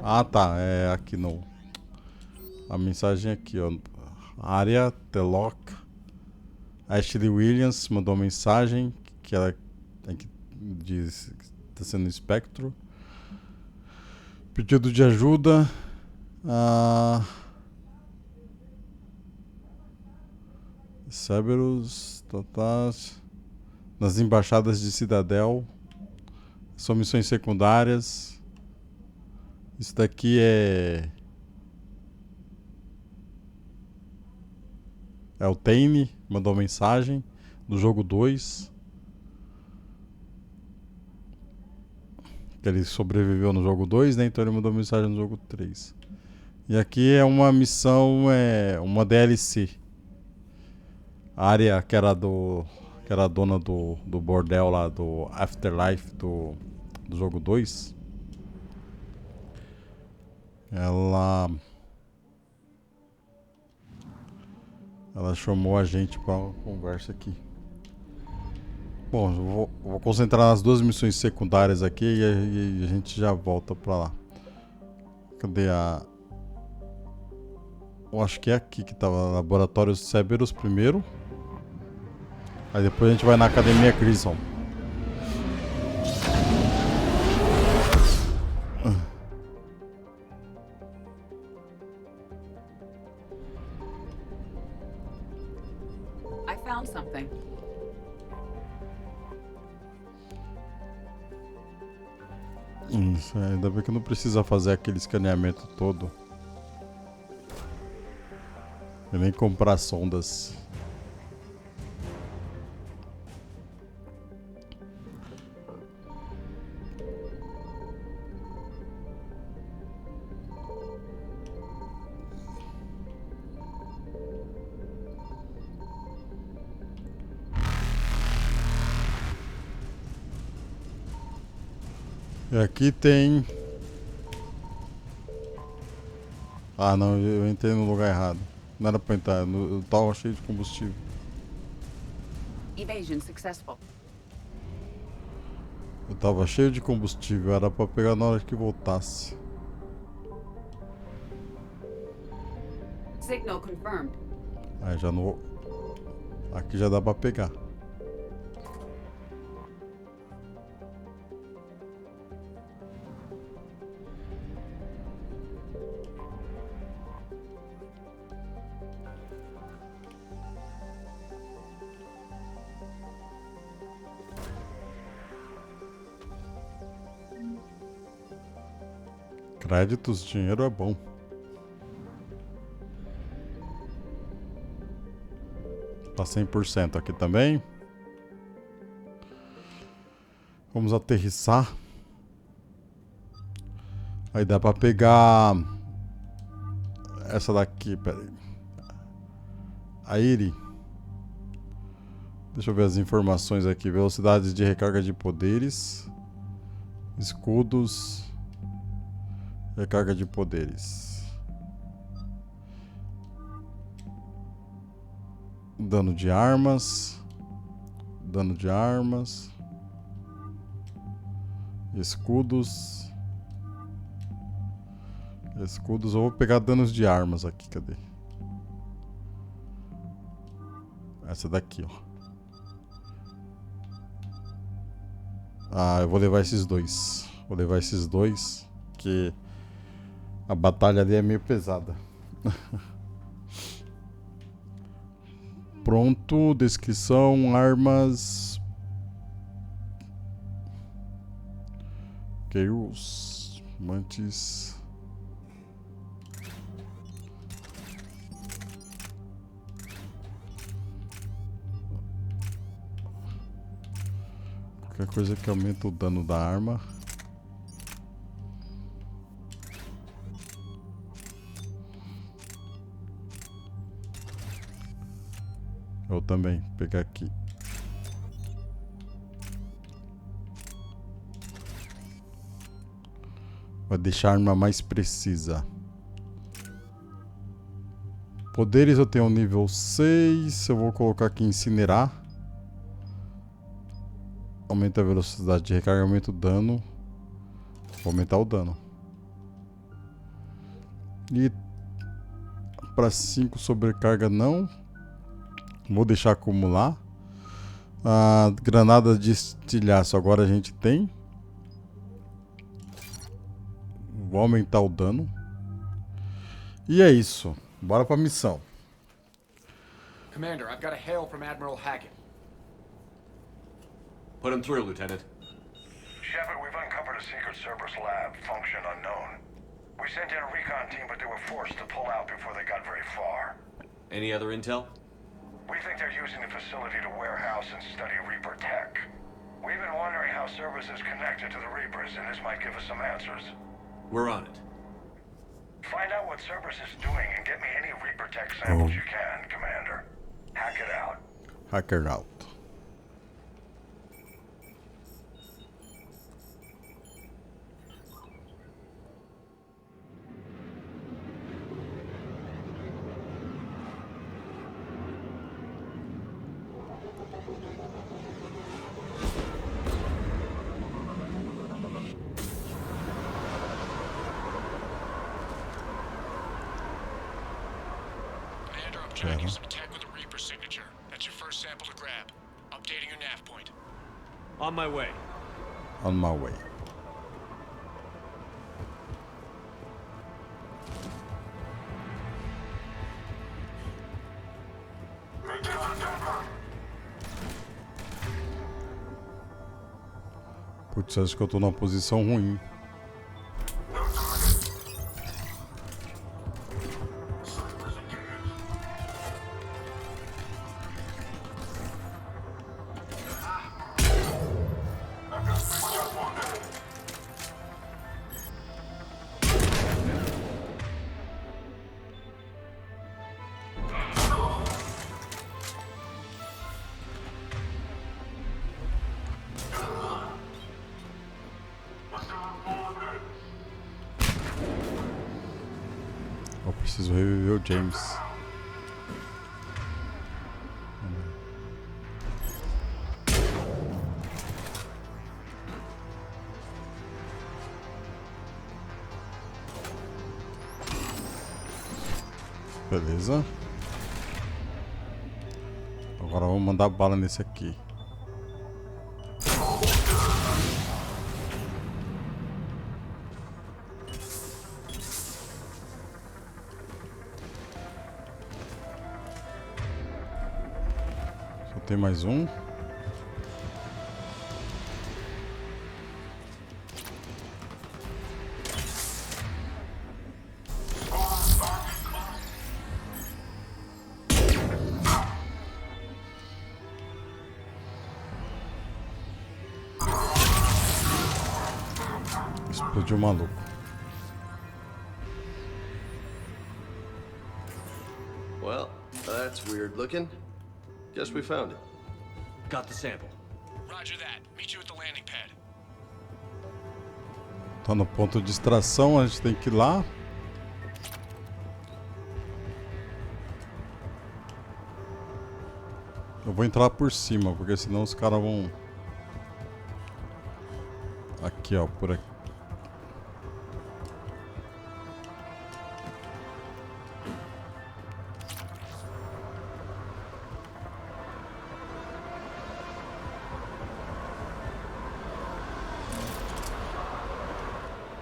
Ah, tá, é aqui no... A mensagem aqui, ó. Área Teloc. Ashley Williams mandou uma mensagem que ela diz que está sendo espectro. Pedido de ajuda. Cerberus, totais. Nas embaixadas de Cidadel. São missões secundárias. Isso daqui é o Tane, mandou mensagem do jogo 2. Que ele sobreviveu no jogo 2, né? Então ele mandou mensagem no jogo 3. E aqui é uma missão, uma DLC. A área que era a dona do bordel lá, do Afterlife do jogo 2. Ela chamou a gente para uma conversa aqui. Bom, eu vou concentrar nas 2 missões secundárias aqui e a gente já volta para lá. Cadê a... Eu acho que é aqui que tava Laboratório Cerberus primeiro. Aí depois a gente vai na Academia Grissom. Something. Isso, ainda bem que não precisa fazer aquele escaneamento todo. E nem comprar sondas. E aqui tem... Ah não, eu entrei no lugar errado. Não era pra entrar, eu tava cheio de combustível. Evasion successful. Eu tava cheio de combustível, era pra pegar na hora que voltasse. Signal confirmed. Aí já não... Aqui já dá pra pegar. Créditos, dinheiro é bom. Tá 100% aqui também. Vamos aterrissar. Aí dá pra pegar essa daqui, peraí. A Iri. Deixa eu ver as informações aqui. Velocidades de recarga de poderes. Escudos. Recarga de poderes. Dano de armas. Dano de armas. Escudos. Escudos. Eu vou pegar danos de armas aqui. Cadê? Essa daqui, ó. Ah, eu vou levar esses dois. Vou levar esses dois, que a batalha ali é meio pesada. Pronto, descrição, armas. Chaos, mantis. Qualquer coisa que aumenta o dano da arma. Eu também, vou pegar aqui. Vai deixar a arma mais precisa. Poderes eu tenho um nível 6. Eu vou colocar aqui incinerar. Aumenta a velocidade de recarga, aumenta o dano. Vou aumentar o dano. E para 5 sobrecarga não. Vou deixar acumular. A granada de estilhaço agora a gente tem. Vou aumentar o dano. E é isso. Bora pra missão. Commander, I've got a hail from Admiral Hackett. Put him through, Lieutenant. Shepard, we've uncovered a secret Cerberus lab, function unknown. We sent in a recon team, but they were forced to pull out before they got very far. Any other intel? We think they're using the facility to warehouse and study Reaper tech. We've been wondering how Cerberus is connected to the Reapers, and this might give us some answers. We're on it. Find out what Cerberus is doing and get me any Reaper tech samples you can, Commander. Hack it out. Hack it out. Tracking some tech with a Reaper signature. That's your first sample to grab. Updating your nav point. On my way. On my way. Putz, acho que eu tô numa posição ruim. Eu preciso reviver o James. Beleza. Agora vamos mandar bala nesse aqui. Só tem mais um. Explodiu o maluco. Well, that's weird looking. Guess we found it. Got the sample. Roger that. Meet you at the landing pad. Tá no ponto de extração, a gente tem que ir lá. Eu vou entrar por cima, porque senão os caras vão... Aqui, ó, por aqui.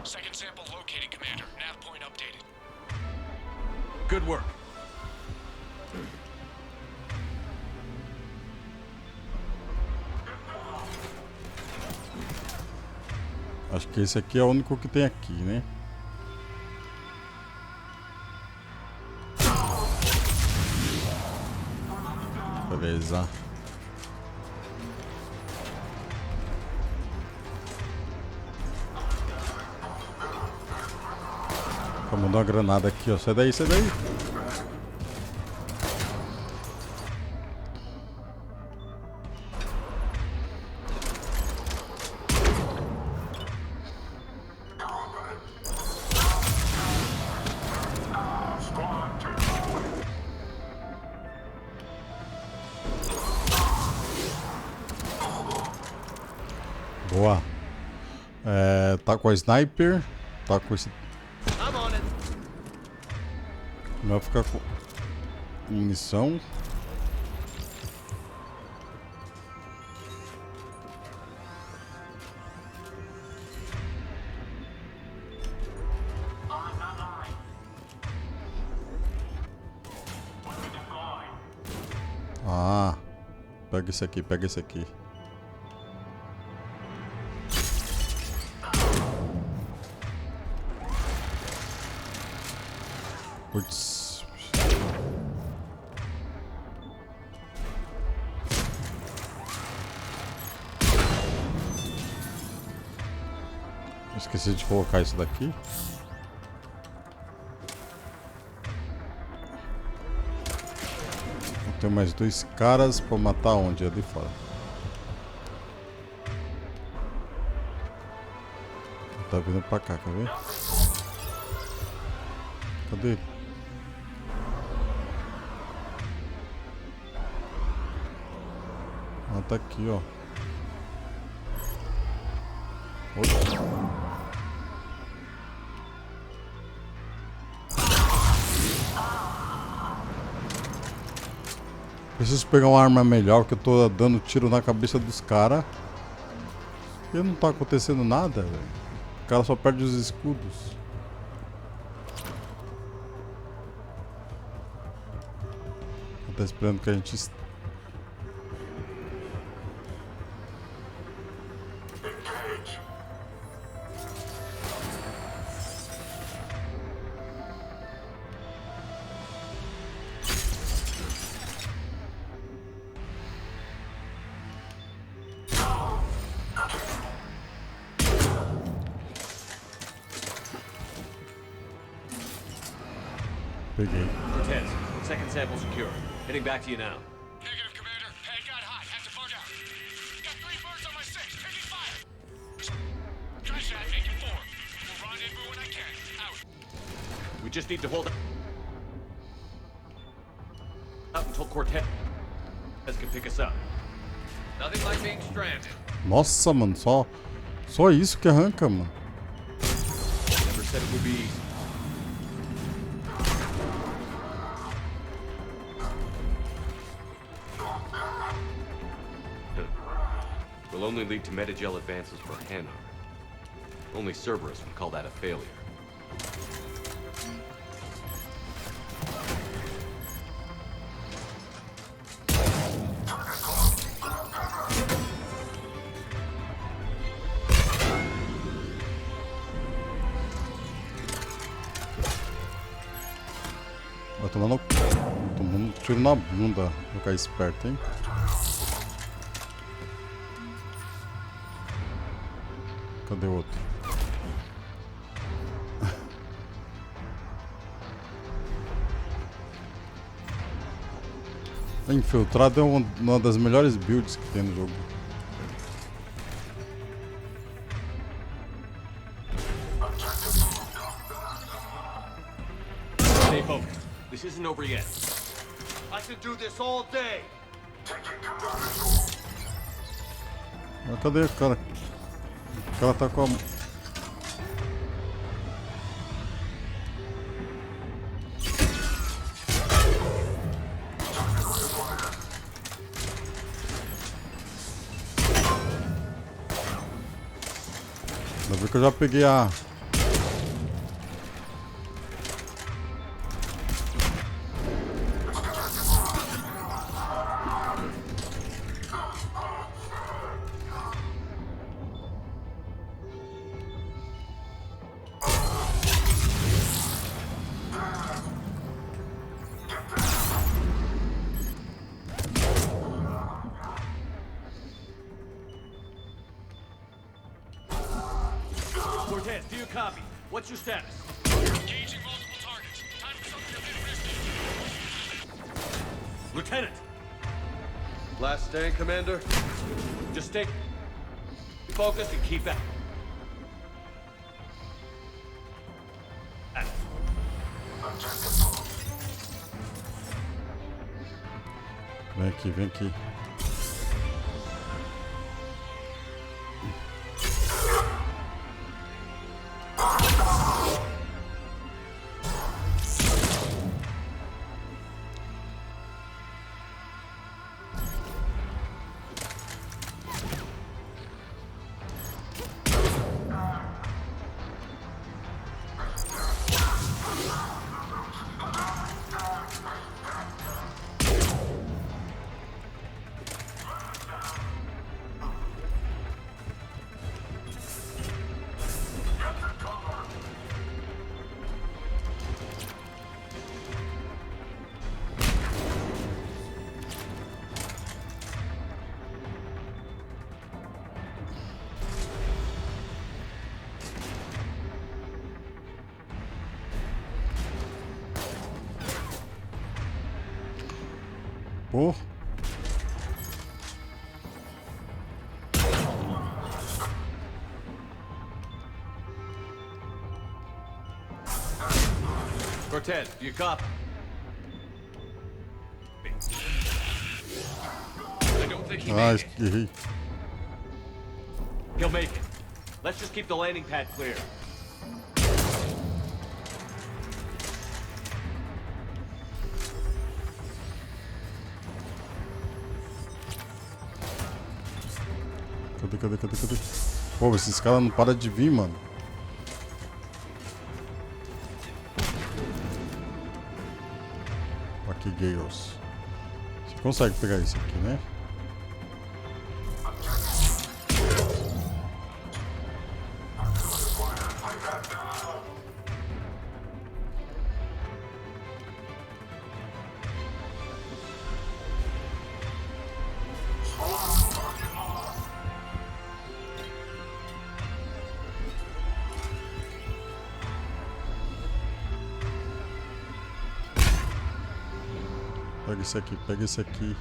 Second sample located, Commander. Nav point updated. Good work. Acho que esse aqui é o único que tem aqui, né? Beleza. Mandou uma granada aqui, ó. Sai daí, sai daí. Boa. Tá com a sniper. Tá com esse... Vai ficar com munição. Ah, pega esse aqui, pega esse aqui. Putz. Esqueci de colocar isso daqui. Tem mais dois caras pra matar onde? Ali fora. Tá vindo pra cá, quer ver? Cadê ele? Ah, tá aqui, ó. Opa. Preciso pegar uma arma melhor, que eu tô dando tiro na cabeça dos caras. E não tá acontecendo nada, velho. O cara só perde os escudos. Tá esperando que a gente... Peguei. Cortez, second sample secure. Heading back to you now. Negative, Commander. Head got hot. Have to bug out. Got 3 birds on my 6. Taking fire. Crash that, making 4. We'll rendezvous when I can. Out. We just need to hold out until Cortez can pick us up. Nothing like being stranded. Nossa, mano, só isso que arranca, mano. Never said it would be easy. Will only lead to metagel advances for Hanar. Only Cerberus would call that a failure. Vai tomando tiro na bunda. Vou ficar esperto, hein? Cadê o outro? Infiltrado é uma das melhores builds que tem no jogo. Stay focused. This isn't over yet. I can do this all day. Mas cadê o cara? O cara tá com a... Ainda bem que eu já peguei a... Cortez, do you copy? What's your status? Engaging multiple targets. Time for something a bit risky. Lieutenant! Last stand, Commander. Just stay focused and keep at it. Vem aqui, vem aqui. Oh. Cortez, do you copy? I don't think he Ah, made it. errei. He'll make it. Let's just keep the landing pad clear. Cadê? Pô, esses caras não param de vir, mano. Aqui, Gales. Você consegue pegar isso aqui, né? Pega esse aqui.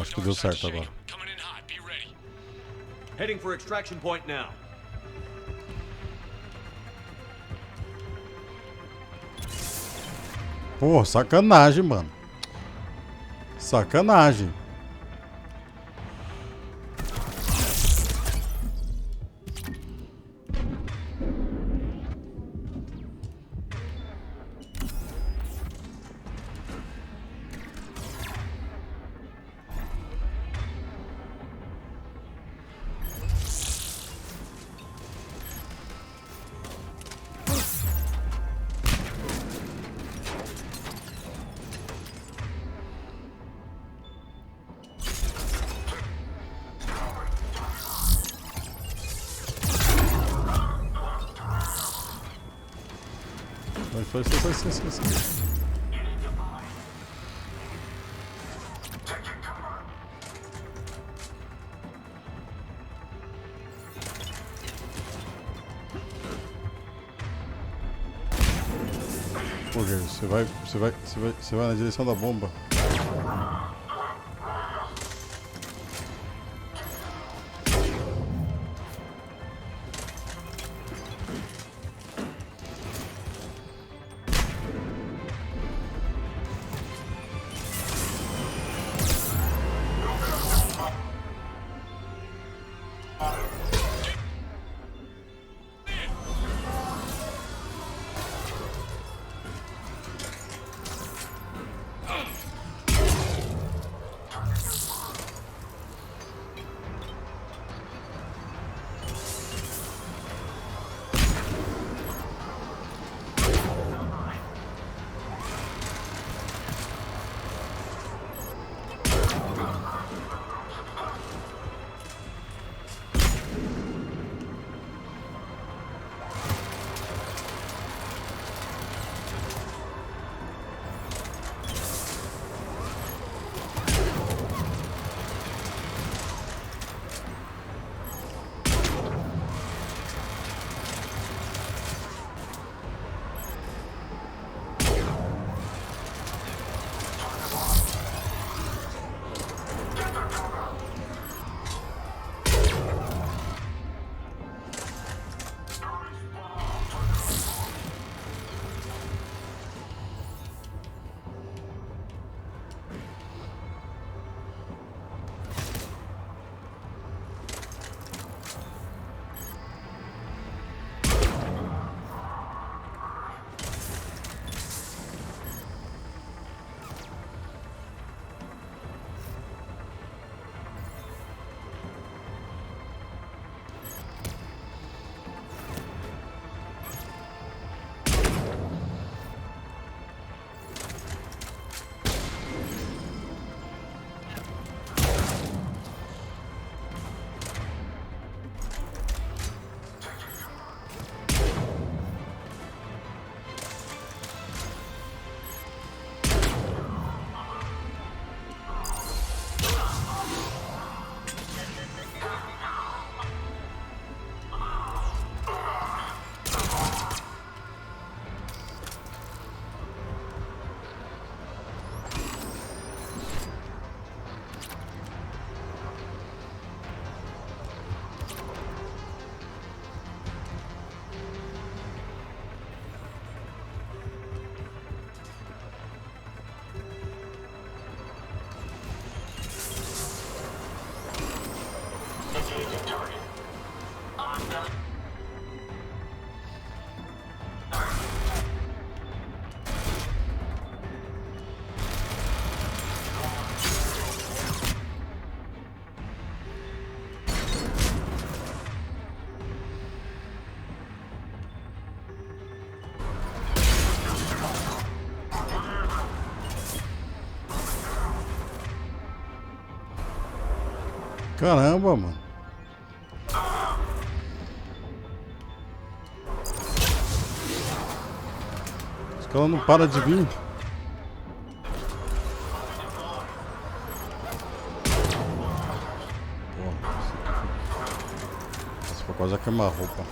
Acho que deu certo agora. Heading for extraction point now. Pô, sacanagem, mano. Sacanagem. Sai. Porque você vai na direção da bomba. Caramba, mano. Os caras não param de vir. Essa foi quase a queima-roupa.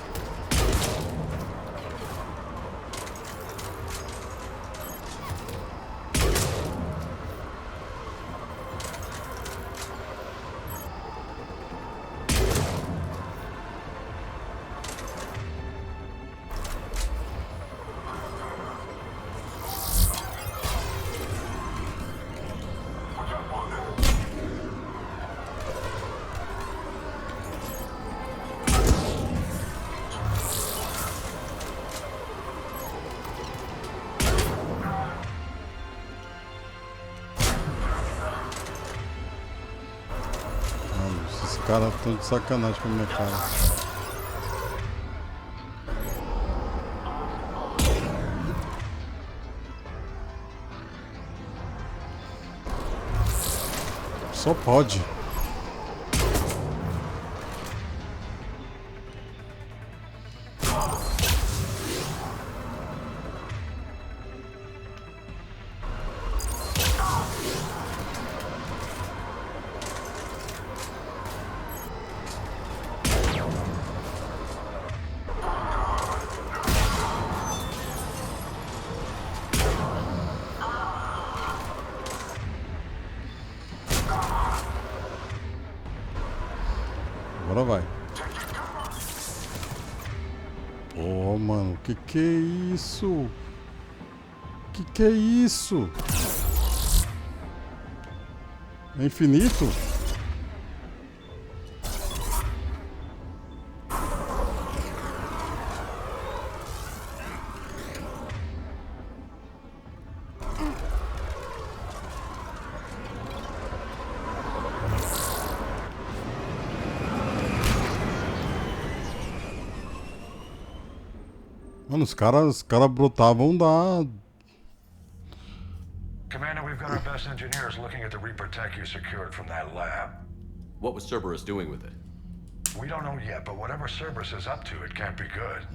Esses caras estão de sacanagem com a minha cara. Só pode. Agora vai. Oh, mano, que é isso? Que é isso? É infinito? Mano, os caras brotavam da... Commander, we've got our best engineers looking at the Reaper tech you secured from that lab. What was Cerberus doing with it? We don't know yet, but whatever Cerberus is up to, it can't be good.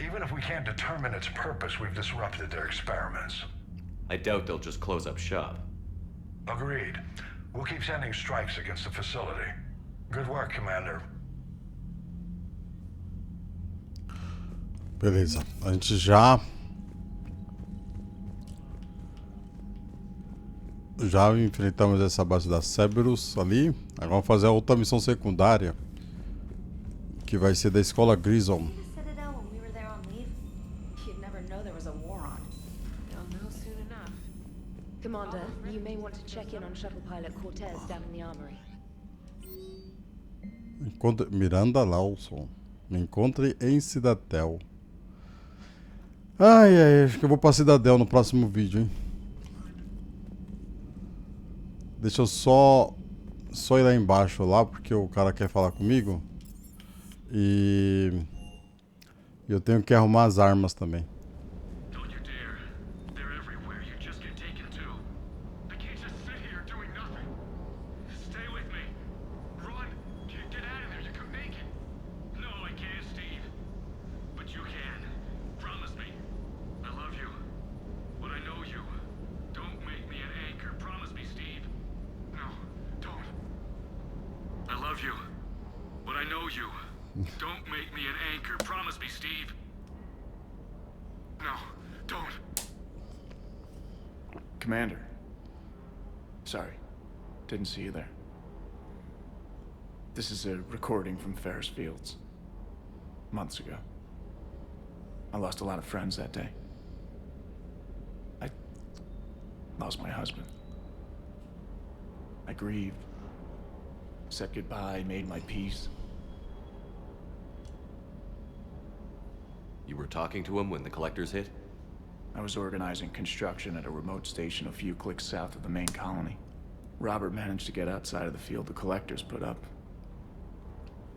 Even if we can't determine its purpose, we've disrupted their experiments. I doubt they'll just close up shop. Agreed. We'll keep sending strikes against the facility. Good work, Commander. Beleza, a gente já enfrentamos essa base da Cerberus ali. Agora vamos fazer a outra missão secundária, que vai ser da escola Grissom. Commander, you may want to check in on shuttle pilot Cortez down in the armory. Miranda Lawson. Me encontre em Cidadel. Ai, acho que eu vou pra Cidadel no próximo vídeo, hein? Deixa eu só ir lá embaixo lá, porque o cara quer falar comigo. E eu tenho que arrumar as armas também. Don't make me an anchor. Promise me, Steve. No, don't. Commander. Sorry. Didn't see you there. This is a recording from Ferris Fields. Months ago. I lost a lot of friends that day. I lost my husband. I grieved. Said goodbye, made my peace. You were talking to him when the collectors hit? I was organizing construction at a remote station a few clicks south of the main colony. Robert managed to get outside of the field the collectors put up.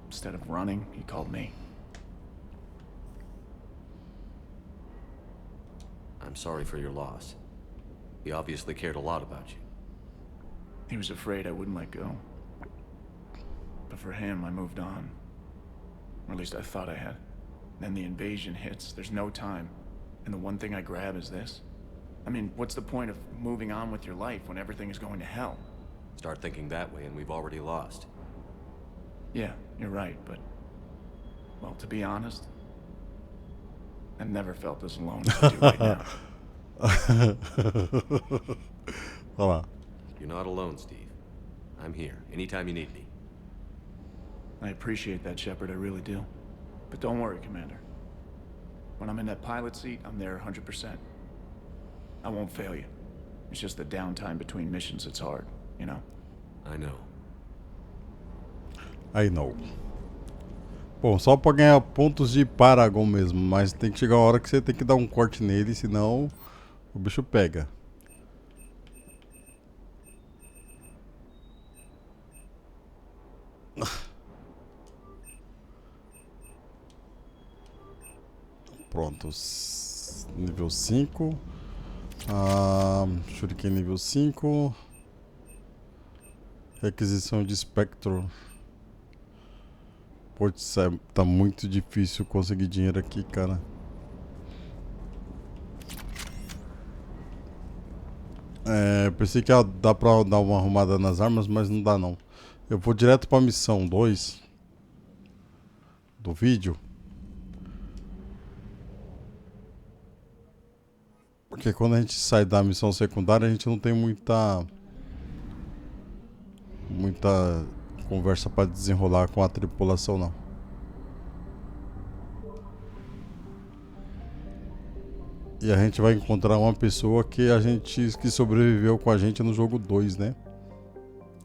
Instead of running, he called me. I'm sorry for your loss. He obviously cared a lot about you. He was afraid I wouldn't let go. But for him, I moved on. Or at least I thought I had. Then the invasion hits, there's no time. And the one thing I grab is this. I mean, what's the point of moving on with your life when everything is going to hell? Start thinking that way and we've already lost. Yeah, you're right, but... Well, to be honest... I've never felt as alone as I do right now. Olha lá. You're not alone, Steve. I'm here, anytime you need me. I appreciate that, Shepard, I really do. But don't worry, Commander. When I'm in that pilot seat, I'm there 100%. I won't fail you. It's just the downtime between missions that's hard, you know? I know. I know. Bom, só pra ganhar pontos de Paragon mesmo, mas tem que chegar a hora que você tem que dar um corte nele, senão o bicho pega. Pronto, nível 5. Shuriken nível 5. Requisição de espectro. Putz, tá muito difícil conseguir dinheiro aqui, cara. Pensei que ia dar pra dar uma arrumada nas armas, mas não dá não. Eu vou direto pra missão 2 do vídeo. Porque quando a gente sai da missão secundária, a gente não tem muita conversa para desenrolar com a tripulação, não. E a gente vai encontrar uma pessoa que sobreviveu com a gente no jogo 2, né?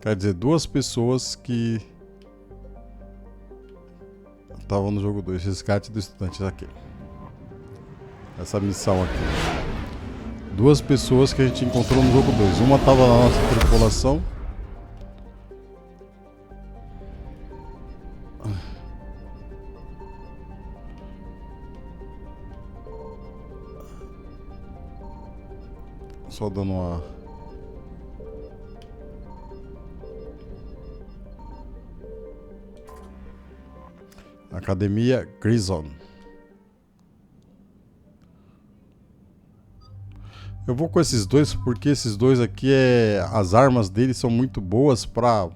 Quer dizer, duas pessoas que estavam no jogo 2. Resgate do estudante aqui. Essa missão aqui. Duas pessoas que a gente encontrou no jogo 2. Uma estava na nossa tripulação. Só dando uma... Academia Grissom. Eu vou com esses dois porque esses dois aqui as armas deles são muito boas para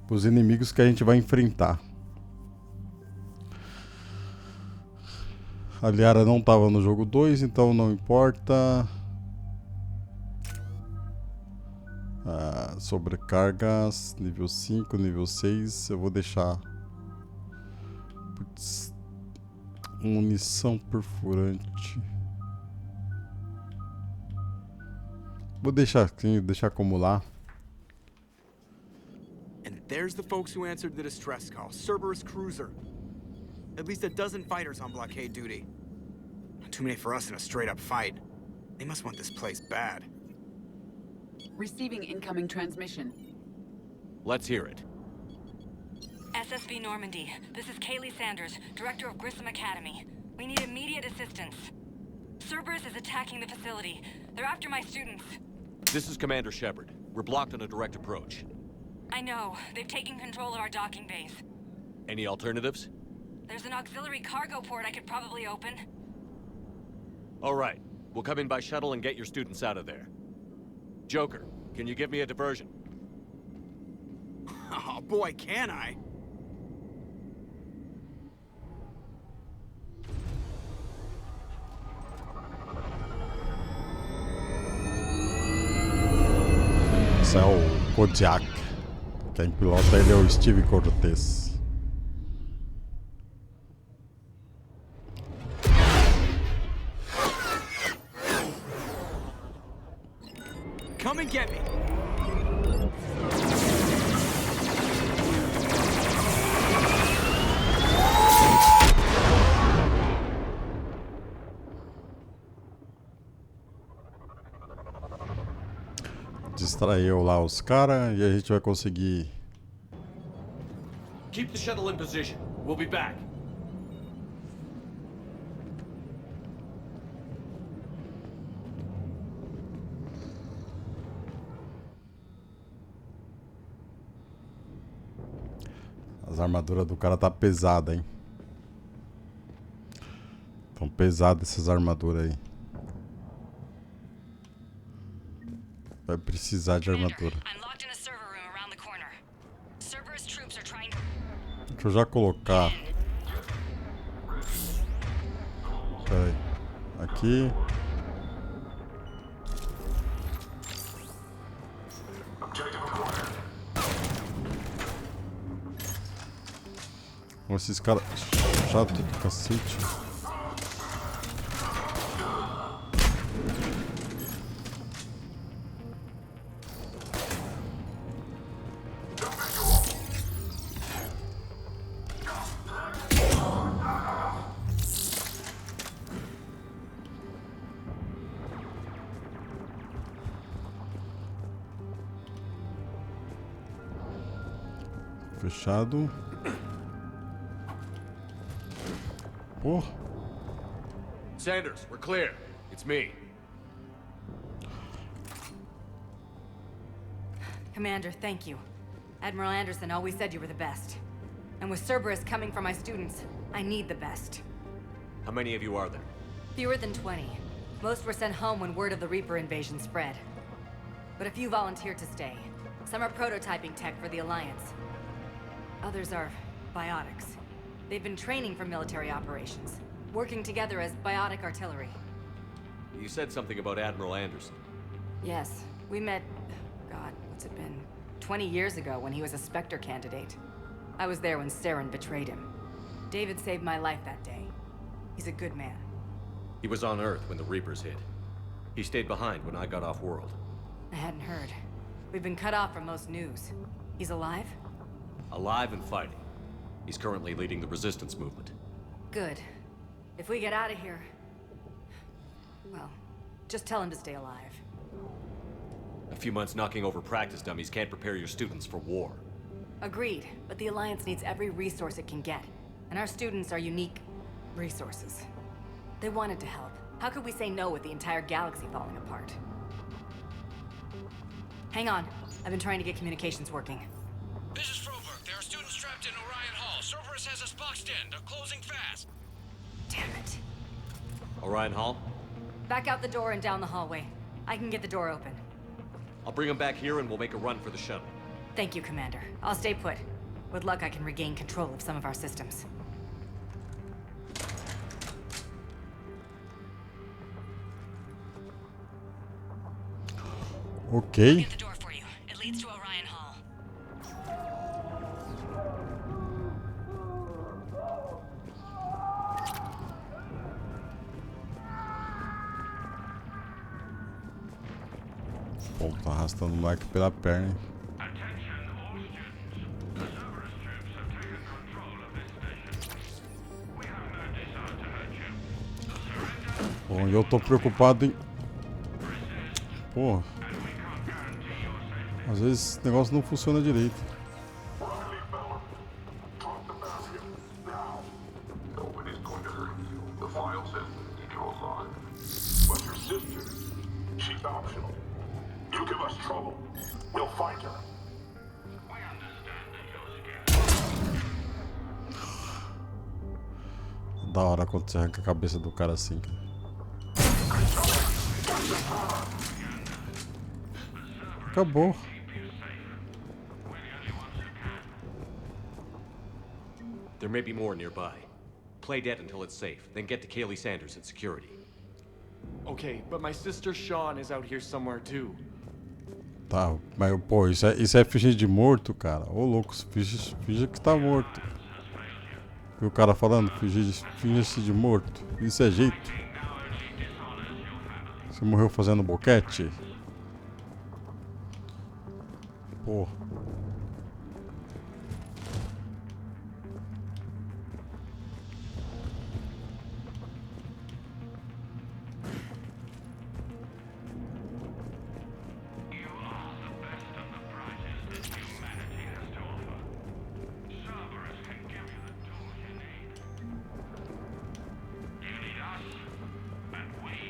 os inimigos que a gente vai enfrentar. A Liara não estava no jogo 2, então não importa. Sobrecargas, nível 5, nível 6, eu vou deixar. Putz, munição perfurante. Vou deixar aqui, deixar acumular. And there's the folks who answered the distress call. Cerberus cruiser. At least a dozen fighters on blockade duty. Not too many for us in a straight-up fight. They must want this place bad. Receiving incoming transmission. Let's hear it. SSB Normandy, this is Kaylee Sanders, director of Grissom Academy. We need immediate assistance. Cerberus is attacking the facility. They're after my students. This is Commander Shepard. We're blocked on a direct approach. I know. They've taken control of our docking base. Any alternatives? There's an auxiliary cargo port I could probably open. All right. We'll come in by shuttle and get your students out of there. Joker, can you give me a diversion? Oh boy, can I? Esse é o Kodiak. Quem pilota ele é o Steve Cortez. Come and get me. Distraiu lá os caras e a gente vai conseguir. Keep the shuttle in position. We'll be back. As armaduras do cara tá pesada, hein? Tão pesadas essas armaduras aí. Vai precisar de armadura. Deixa eu já colocar. Pera aí. Aqui. Esses caras chato do cacete. Fechado. Porra. Sanders, we're clear. It's me. Commander, thank you. Admiral Anderson always said you were the best. And with Cerberus coming for my students, I need the best. How many of you are there? Fewer than 20. Most were sent home when word of the Reaper invasion spread. But a few volunteered to stay. Some are prototyping tech for the Alliance. Others are biotics. They've been training for military operations, working together as biotic artillery. You said something about Admiral Anderson. Yes, we met, God, what's it been? 20 years ago when he was a Spectre candidate. I was there when Saren betrayed him. David saved my life that day. He's a good man. He was on Earth when the Reapers hit. He stayed behind when I got off-world. I hadn't heard. We've been cut off from most news. He's alive? Alive and fighting. He's currently leading the resistance movement. Good. If we get out of here... well, just tell him to stay alive. A few months knocking over practice dummies can't prepare your students for war. Agreed, but the Alliance needs every resource it can get. And our students are unique resources. They wanted to help. How could we say no with the entire galaxy falling apart? Hang on. I've been trying to get communications working. This is Froberg. There are students trapped in Orion Hall. Cerberus has us boxed in. They're closing fast. Damn it. Orion Hall? Back out the door and down the hallway. I can get the door open. I'll bring them back here and we'll make a run for the shuttle. Thank you, Commander. I'll stay put. With luck, I can regain control of some of our systems. Ok. I'll get the door for you. It leads to Orion Hall. Pô, tá arrastando o moleque pela perna, hein? Bom, eu tô preocupado em... Pô, às vezes esse negócio não funciona direito. Da hora quando você arranca a cabeça do cara assim, cara. Acabou. There may be more nearby. Play dead until it's safe, then get to Kaylee Sanders at security. Okay, but my sister Sean is out here somewhere too. Tá, mas pô, isso é fingir de morto, cara. Ô louco, finge que tá morto. E o cara falando, finge-se de morto. Isso é jeito. Você morreu fazendo boquete? Porra.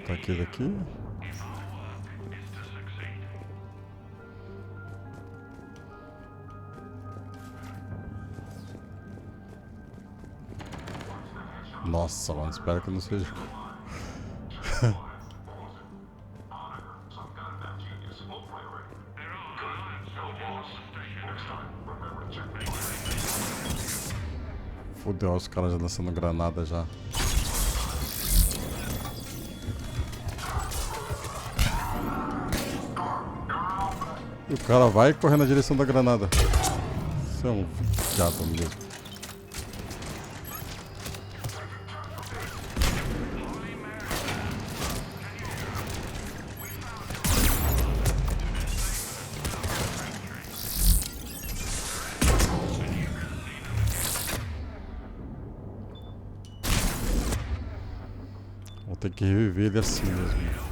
Tá aqui daqui. Nossa, mano, espero que não seja. Fudeu, os caras já lançando granada já. E o cara vai correndo na direção da granada. Isso é um viado mesmo. Vou ter que reviver ele assim mesmo.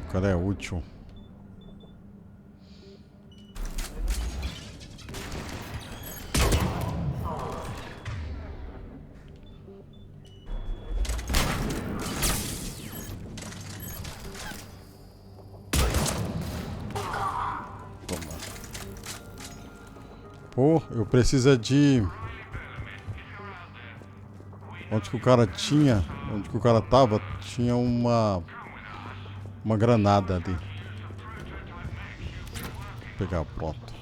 O cara é útil. Pô, eu preciso de... Onde que o cara tinha... Onde que o cara tava, tinha uma granada ali. Vou pegar, pronto.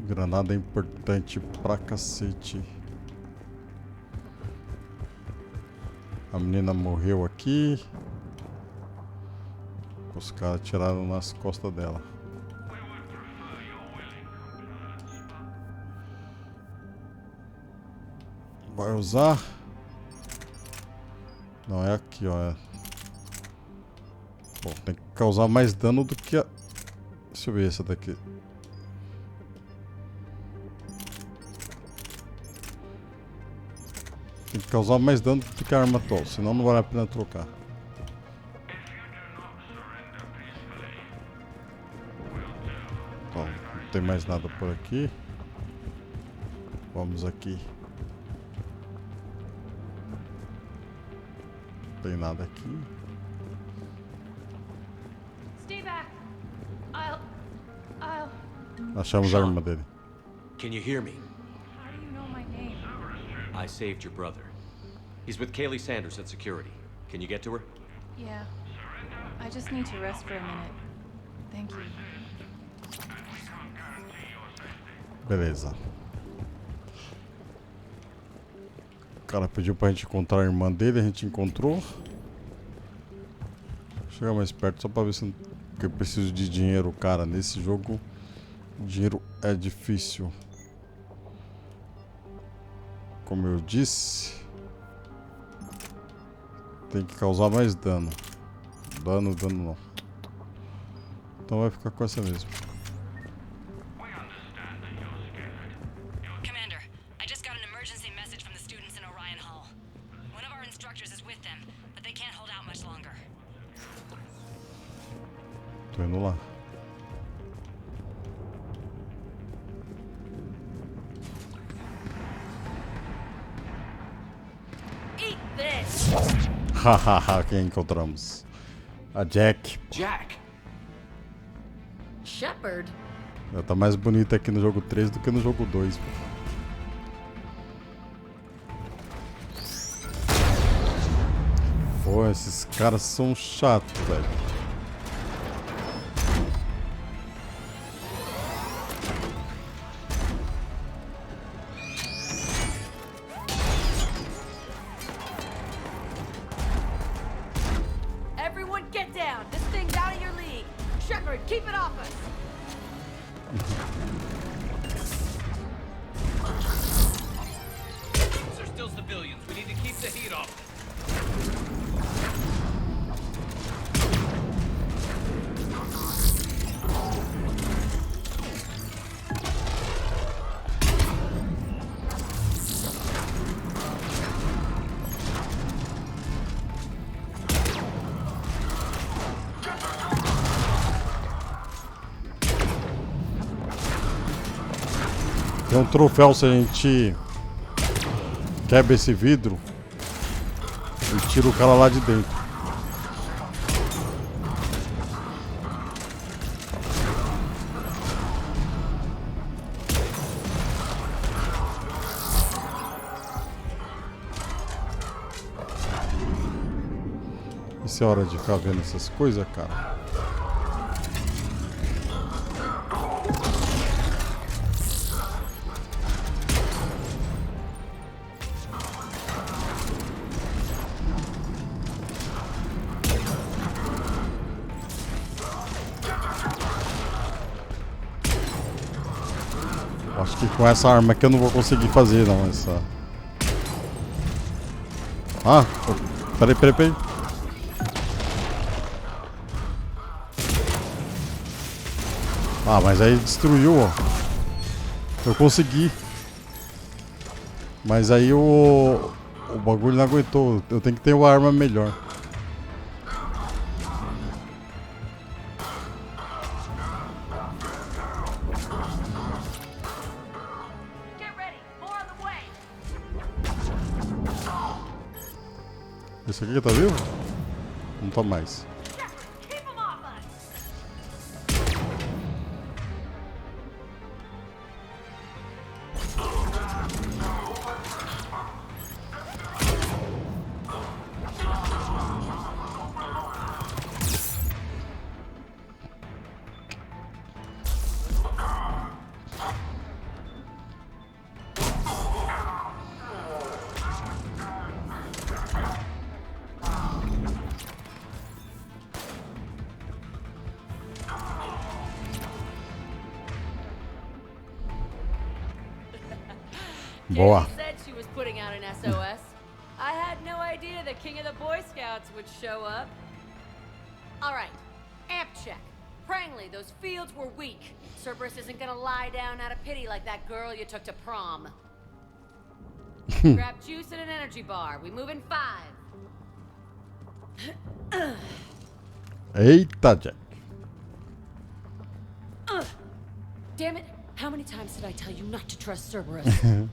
Granada é importante pra cacete. A menina morreu aqui. Os caras tiraram nas costas dela. Vai usar? Não, é aqui, ó. Bom, tem que causar mais dano do que a... Deixa eu ver essa daqui. Tem que causar mais dano do que a arma atual, senão não vale a pena trocar. Então, não tem mais nada por aqui. Vamos aqui. Não tem nada aqui. Stay back. I'll... Achamos a arma dele. Can you hear me? How do you know my name? I saved your brother. He's with Kaylee Sanders at security. Can you get to her? Yeah. I just need to rest for a minute. Thank you. Beleza. O cara pediu pra gente encontrar a irmã dele, a gente encontrou. Vou chegar mais perto só pra ver se eu preciso de dinheiro, cara. Nesse jogo, dinheiro é difícil. Como eu disse, tem que causar mais dano. Dano não. Então vai ficar com essa mesmo. Commander, I just got an emergency message from the students in Orion Hall. One of our instructors is with them, but they can't hold out much longer. Tô indo lá. Eat this! Hahaha, quem encontramos? A Jack. Jack! Shepard? Ela tá mais bonita aqui no jogo 3 do que no jogo 2. Pô, esses caras são chatos, velho. Everyone get down! This thing's out of your league! Shepard, keep it off us! They're still civilians. We need to keep the heat off. Tem um troféu se a gente quebra esse vidro e tira o cara lá de dentro. Isso é hora de ficar vendo essas coisas, cara. Acho que com essa arma aqui eu não vou conseguir fazer, não, essa... Ah, peraí. Ah, mas aí destruiu, ó. Eu consegui. Mas aí o bagulho não aguentou. Eu tenho que ter uma arma melhor. Esse aqui tá vivo? Não tá mais. Boa. Jenny said she was putting out an SOS. I had no idea the king of the Boy Scouts would show up. All right, amp check. Prangley, those fields were weak. Cerberus isn't gonna lie down out of pity like that girl you took to prom. Grab juice and an energy bar. We move in 5. Eita, Jack. Damn it! How many times did I tell you not to trust Cerberus?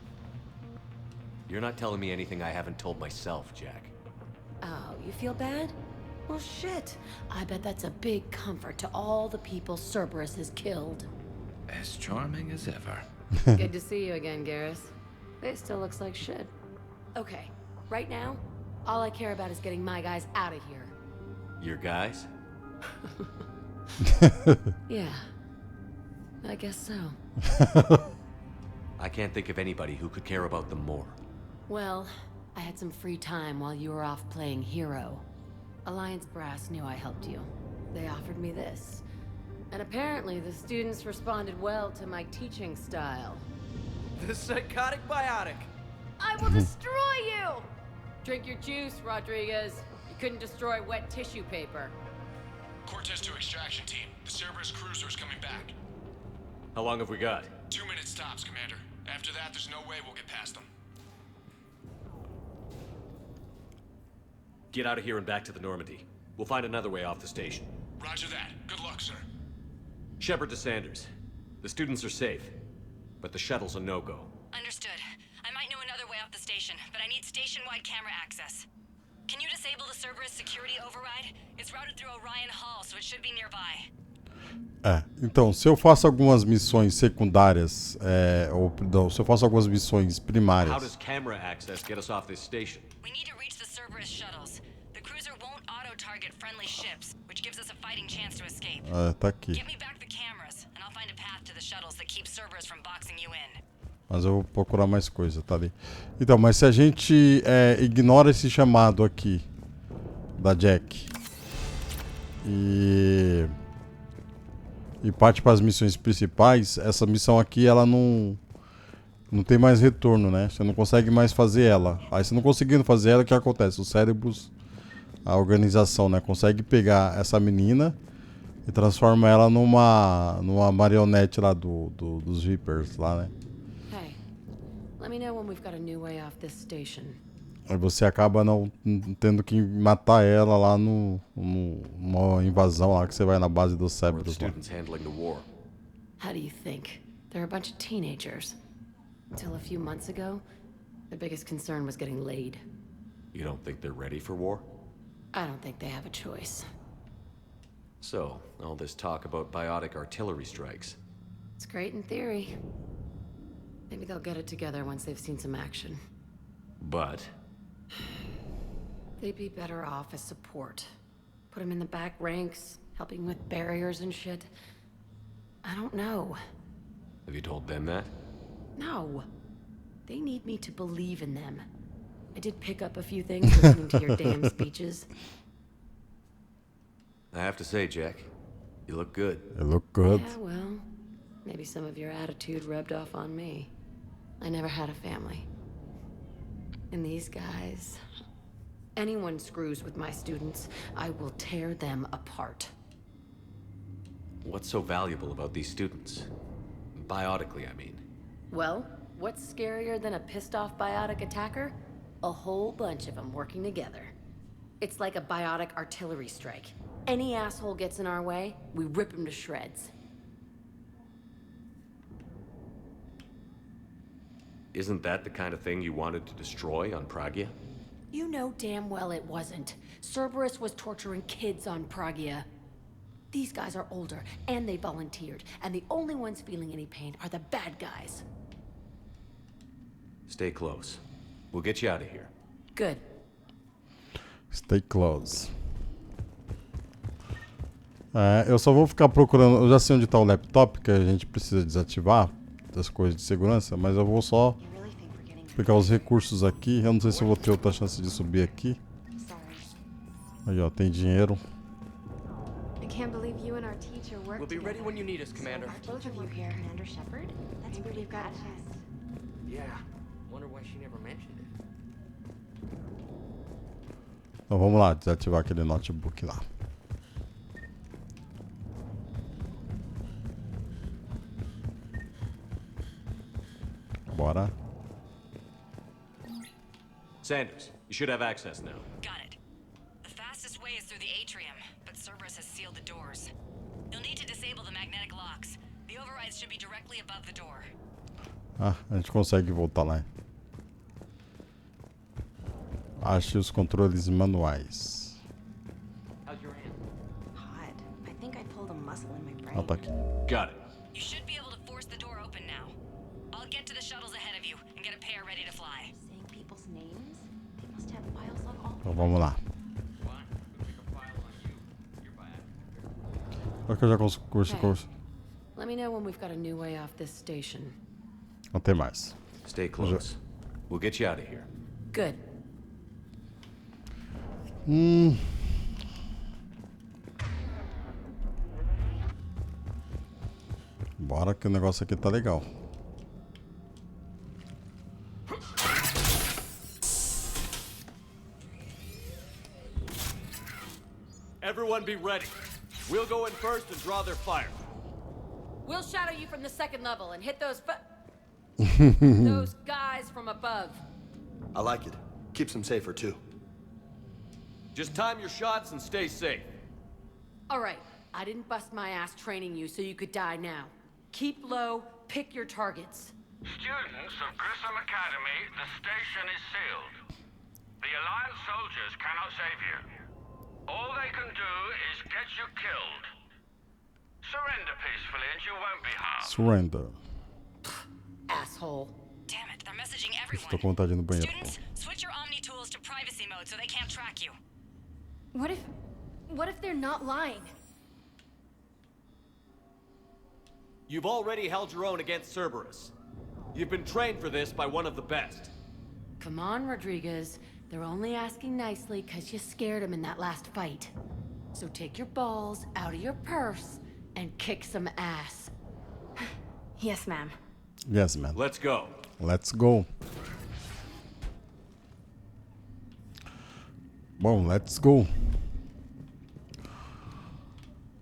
You're not telling me anything I haven't told myself, Jack. Oh, you feel bad? Well, shit. I bet that's a big comfort to all the people Cerberus has killed. As charming as ever. Good to see you again, Garrus. It still looks like shit. Okay, right now, all I care about is getting my guys out of here. Your guys? Yeah. I guess so. I can't think of anybody who could care about them more. Well, I had some free time while you were off playing hero. Alliance Brass knew I helped you. They offered me this. And apparently the students responded well to my teaching style. The psychotic biotic. I will destroy you! Drink your juice, Rodriguez. You couldn't destroy wet tissue paper. Cortez to extraction team. The Cerberus cruiser is coming back. How long have we got? 2 minutes tops, Commander. After that, there's no way we'll get past them. Get out of here and back to the Normandy. We'll find another way off the station. Roger that. Good luck, sir. Shepard to Sanders. The students are safe, but the shuttle's a no-go. Understood. I might know another way off the station, but I need station-wide camera access. Can you disable the Cerberus security override? It's routed through Orion Hall, so it should be nearby. Então, se eu faço algumas missões secundárias, ou não, se eu faço algumas missões primárias. How does camera access get us off this station? We need to reach the Cerberus shuttles. The cruiser won't auto-target friendly ships, which gives us a fighting chance to escape. Tá aqui. Give me back the cameras, and I'll find a path to the shuttles that keep Cerberus from boxing you in. Mas eu vou procurar mais coisa, tá ali. Então, mas se a gente ignora esse chamado aqui da Jack e parte para as missões principais, essa missão aqui ela não tem mais retorno, né? Você não consegue mais fazer ela. Aí você não conseguindo fazer ela, o que acontece? Os cérebros, a organização, né, consegue pegar essa menina e transforma ela numa marionete lá dos Reapers lá, né? Hey, let me know when we've got a new way off this station. Aí você acaba não tendo que matar ela lá numa invasão lá que você vai na base dos cérebros lá. How do you think? They're a bunch of teenagers. Until a few months ago, their biggest concern was getting laid. You don't think they're ready for war? I don't think they have a choice. So, all this talk about biotic artillery strikes. It's great in theory. Maybe they'll get it together once they've seen some action. But they'd be better off as support. Put them in the back ranks, helping with barriers and shit. I don't know. Have you told them that? No. They need me to believe in them. I did pick up a few things listening to your damn speeches. I have to say, Jack, you look good. You look good. Yeah, well, maybe some of your attitude rubbed off on me. I never had a family. And these guys... Anyone screws with my students, I will tear them apart. What's so valuable about these students? Biotically, I mean. Well, what's scarier than a pissed-off biotic attacker? A whole bunch of them working together. It's like a biotic artillery strike. Any asshole gets in our way, we rip him to shreds. Isn't that the kind of thing you wanted to destroy on Pragia? You know damn well it wasn't. Cerberus was torturing kids on Pragia. These guys are older, and they volunteered, and the only ones feeling any pain are the bad guys. Stay close. We'll get you out of here. Good. Stay close. Eu só vou ficar procurando. Eu já sei onde está o laptop que a gente precisa desativar das coisas de segurança, mas eu vou só pegar os recursos aqui. Eu não sei se eu vou ter outra chance de subir aqui. Aí, ó, tem dinheiro. I can't believe you and our teacher work We'll be ready when you need us, Commander. Are both of you here, Commander Shepard? That's pretty good. Yeah. Wonder why she never mentioned it. Então vamos lá, desativar aquele notebook lá. Bora. Sanders, you should have access now. Got it. The fastest way is through the atrium, but Cerberus has sealed the doors. You'll need to disable the magnetic locks. The overrides should be directly above the door. Ah, a gente consegue voltar lá. Ache os controles manuais. How's your hand? Hot. I think I pulled a muscle in my brain. Ah, tá aqui. Got it. You should be able to force the door open now. I'll get to the shuttles ahead of you and get a pair ready to fly. Saying people's names? They must have files on all. Então vamos lá. Acho que eu já consigo. Let me know when we've got a new way off this station. Não tem mais. Stay close. We'll get you out of here. Good. Bora que o negócio aqui tá legal. Everyone be ready. We'll go in first and draw their fire. We'll shadow you from the second level and hit those guys from above. I like it. Keeps them safer too. Just time your shots and stay safe. All right, I didn't bust my ass training you so you could die now. Keep low, pick your targets. Students of Grissom Academy, the station is sealed. The Alliance soldiers cannot save you. All they can do is get you killed. Surrender peacefully and you won't be harmed. Surrender. Asshole. Damn it, they're messaging everyone. Estou com vontade de ir no banheiro. Students, switch your Omni tools to privacy mode so they can't track you. What if they're not lying? You've already held your own against Cerberus. You've been trained for this by one of the best. Come on, Rodriguez. They're only asking nicely because you scared them in that last fight. So take your balls out of your purse and kick some ass. Yes, ma'am. Yes, man. Let's go. Let's go. Bom, let's go.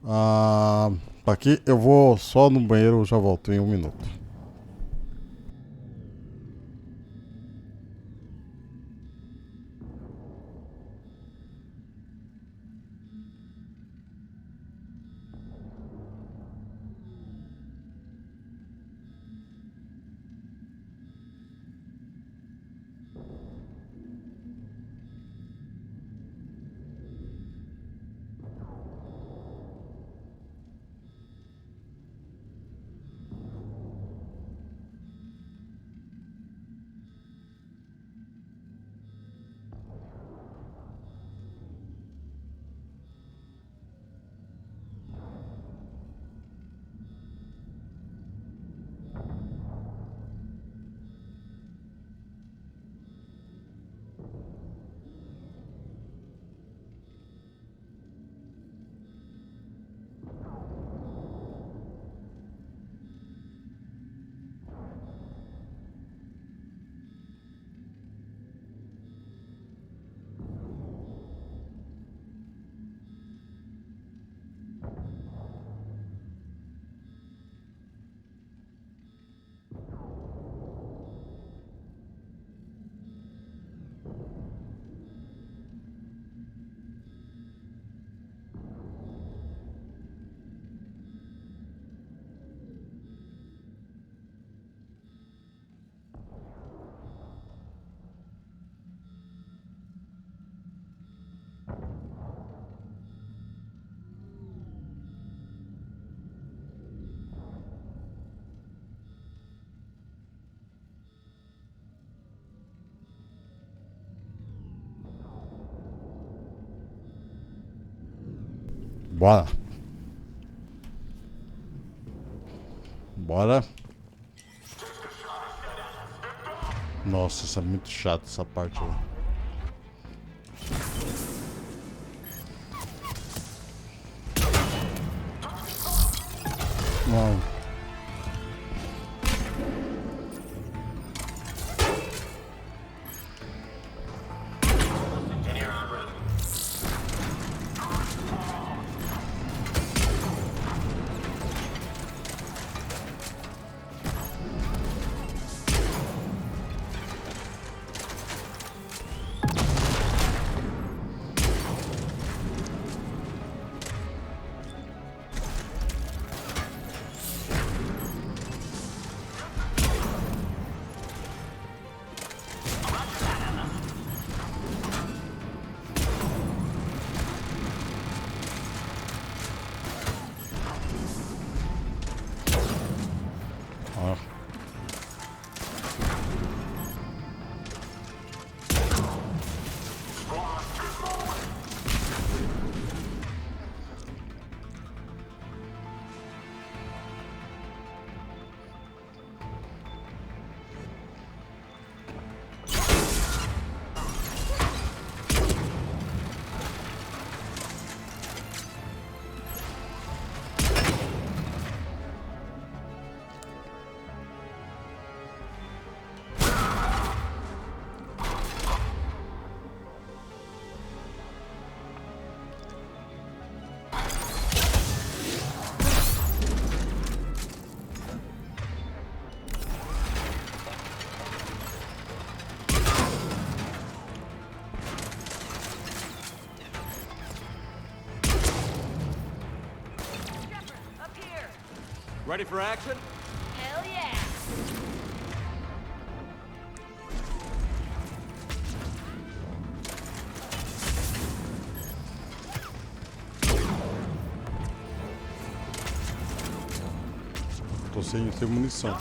Tá aqui, eu vou só no banheiro, eu já volto em 1 minuto. Bora. Bora. Nossa, isso é muito chato, essa parte aí. Não. Ready for action? Hell yeah! Tô sem munição.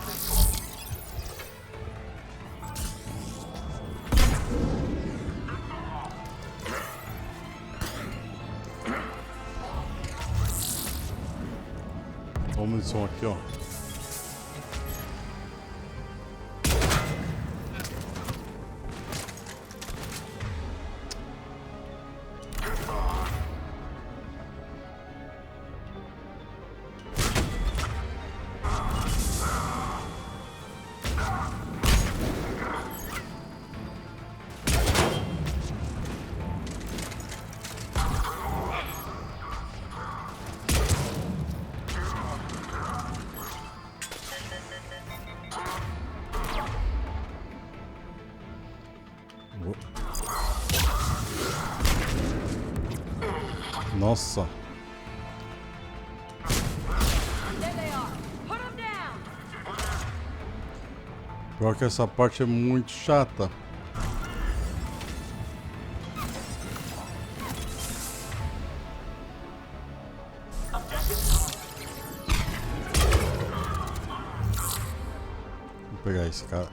Ó a munição aqui, ó. Nossa. Pior que essa parte é muito chata. Vou pegar esse cara.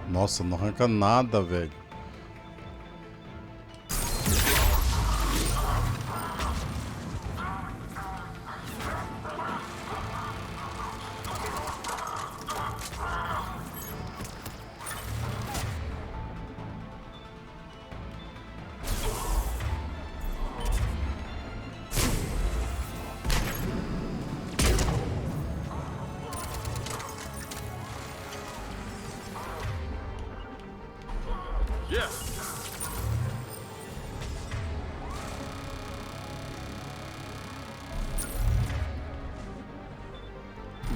Nossa, não arranca nada, velho.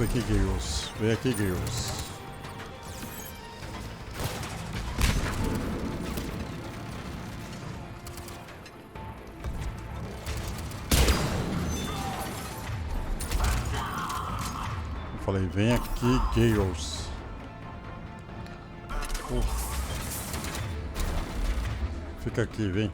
Vem aqui, Girls. Vem aqui, Girls. Eu falei, vem aqui, Girls. Fica aqui, vem.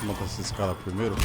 Vou matar esses caras primeiro.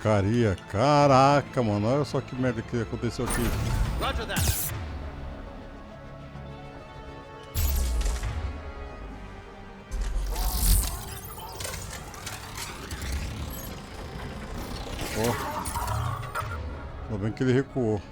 porcaria. Caraca, mano. Olha só que merda que aconteceu aqui. Roger that. Ó. Ainda bem que ele recuou.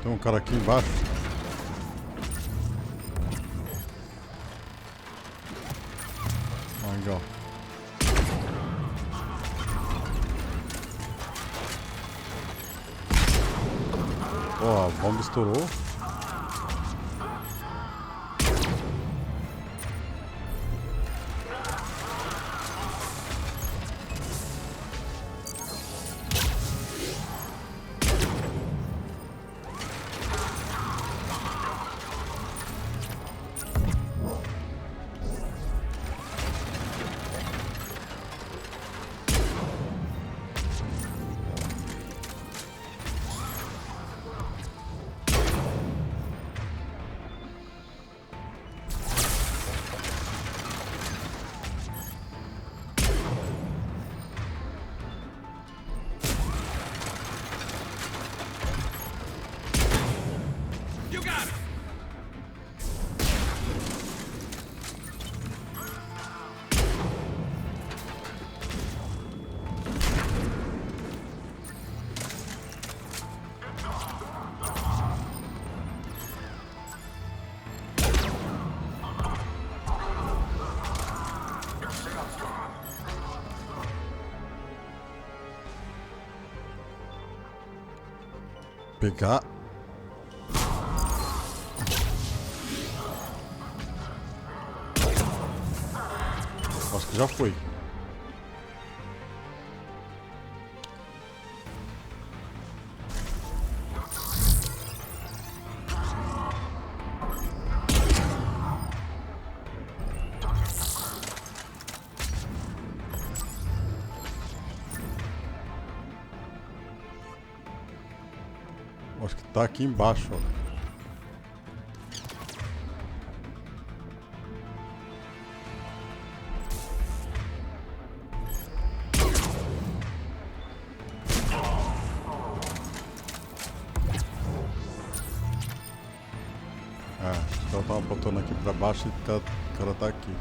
Tem um cara aqui embaixo. Legal. Ó, a bomba estourou. Pegar. Acho que já foi. Acho que tá aqui embaixo, ó. Acho que ela tava botando aqui pra baixo e o cara tá aqui.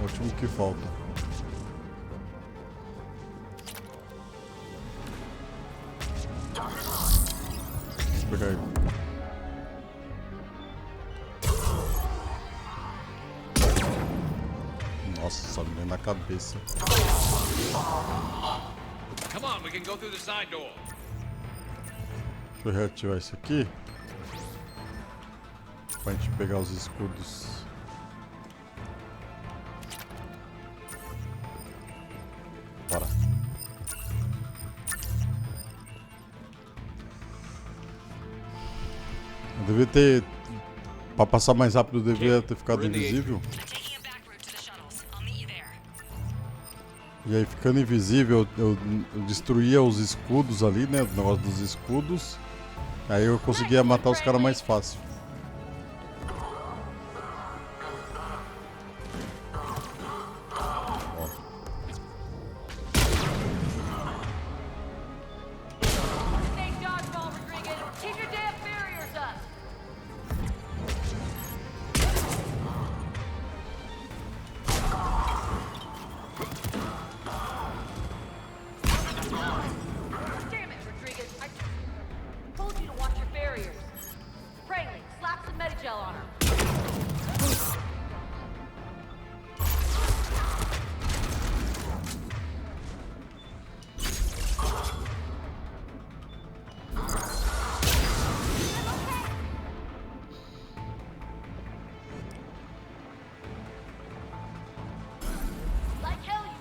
O último que falta. Pegar ele. Nossa, me na cabeça. Come on, we can go through the side door. Deixa eu reativar isso aqui. Pra gente pegar os escudos. Bora. Eu devia ter... Pra passar mais rápido, eu devia ter ficado invisível. E aí, ficando invisível, eu destruía os escudos ali, né? O negócio dos escudos. Aí eu conseguia matar os caras mais fácil.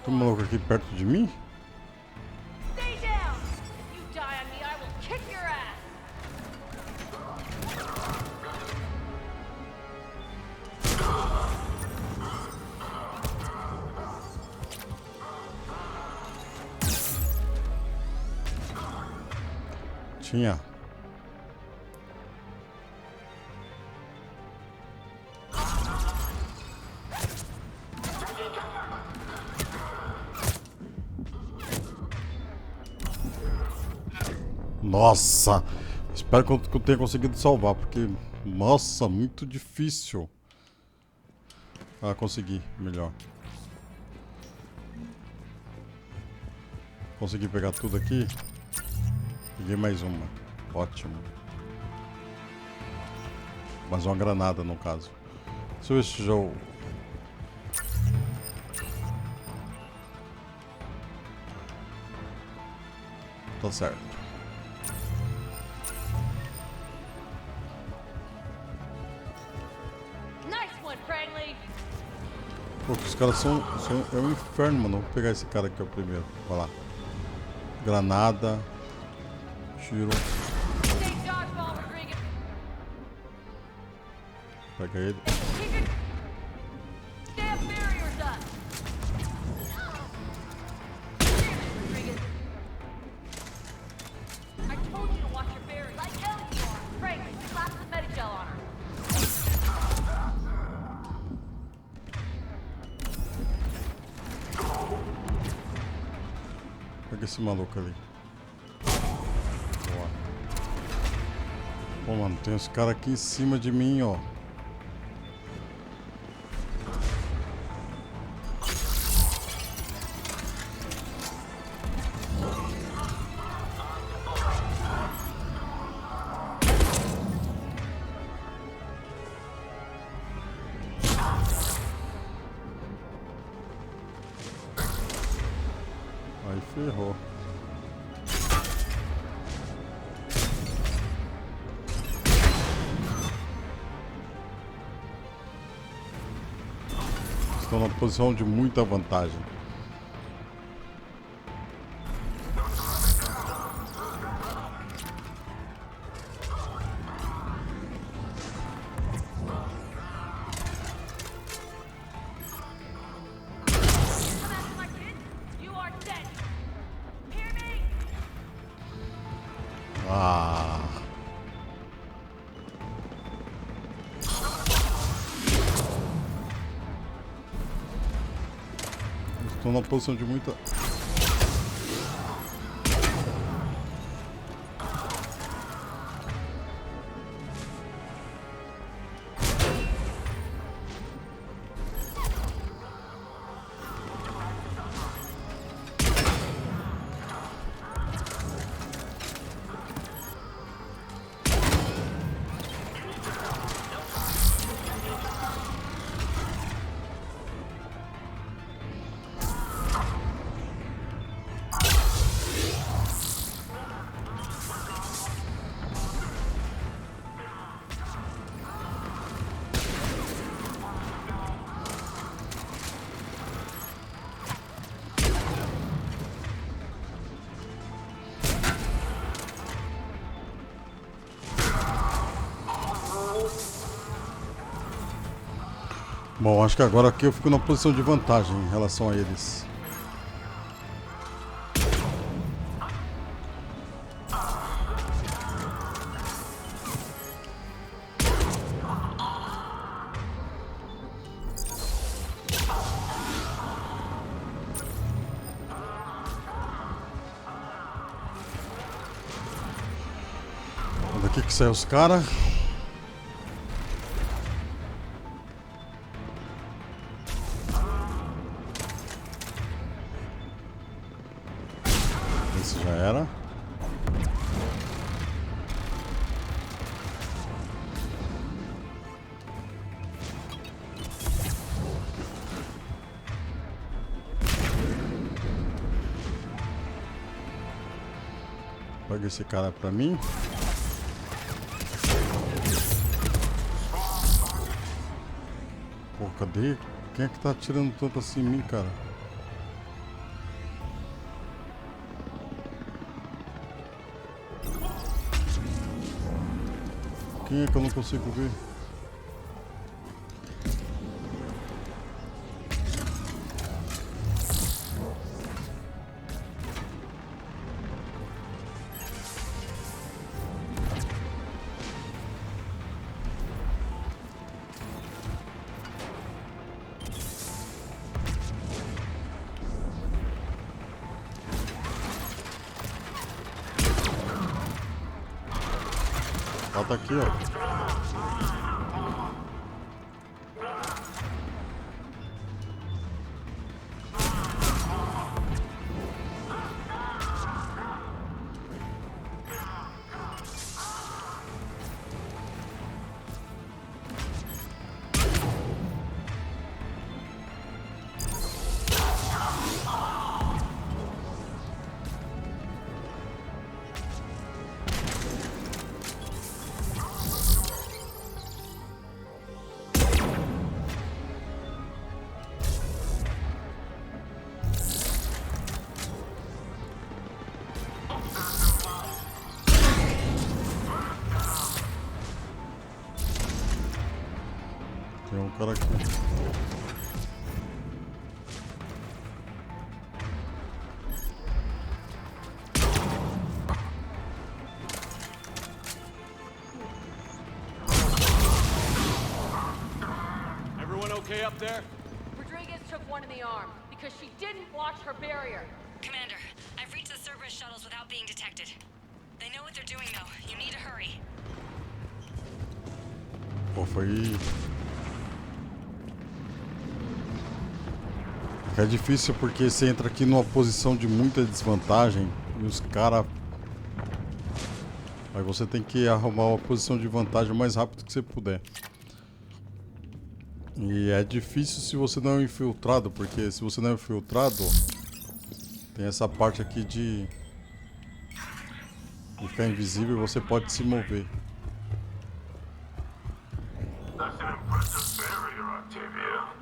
Tem um maluco aqui perto de mim? caixinha. Nossa! Espero que eu tenha conseguido salvar, porque... Nossa, muito difícil. Ah, consegui. Melhor. Consegui pegar tudo aqui. Peguei mais uma. Ótimo. Mais uma granada, no caso. Deixa eu ver se já... Tá certo. Pô, os caras são... É um inferno, mano. Vou pegar esse cara aqui, ó, primeiro. Vai lá. Granada. Tiro. Pega ele. Pega esse maluco ali. Boa. Pô, mano, tem uns caras aqui em cima de mim, ó. Aí ferrou. Estou numa posição de muita vantagem. Ah. Estou numa posição de muita... Bom, acho que agora aqui eu fico numa posição de vantagem em relação a eles. Daqui que saem os caras. Esse já era. Pega esse cara pra mim. Pô, cadê? Quem é que tá atirando tanto assim em mim, cara? Quem é que eu não consigo ver? tá aqui, ó. Tem um cara aqui. Everyone okay up there? Rodriguez took one in the arm because she didn't watch her barrier. Commander, I've reached the Cerberus shuttles without being detected. They know what they're doing, though. You need to hurry. Pô, foi... É difícil porque você entra aqui numa posição de muita desvantagem e os caras... Aí você tem que arrumar uma posição de vantagem o mais rápido que você puder. E é difícil se você não é um infiltrado, porque se você não é um infiltrado, tem essa parte aqui de ficar invisível e você pode se mover. That's an impressive barrier, Octavia.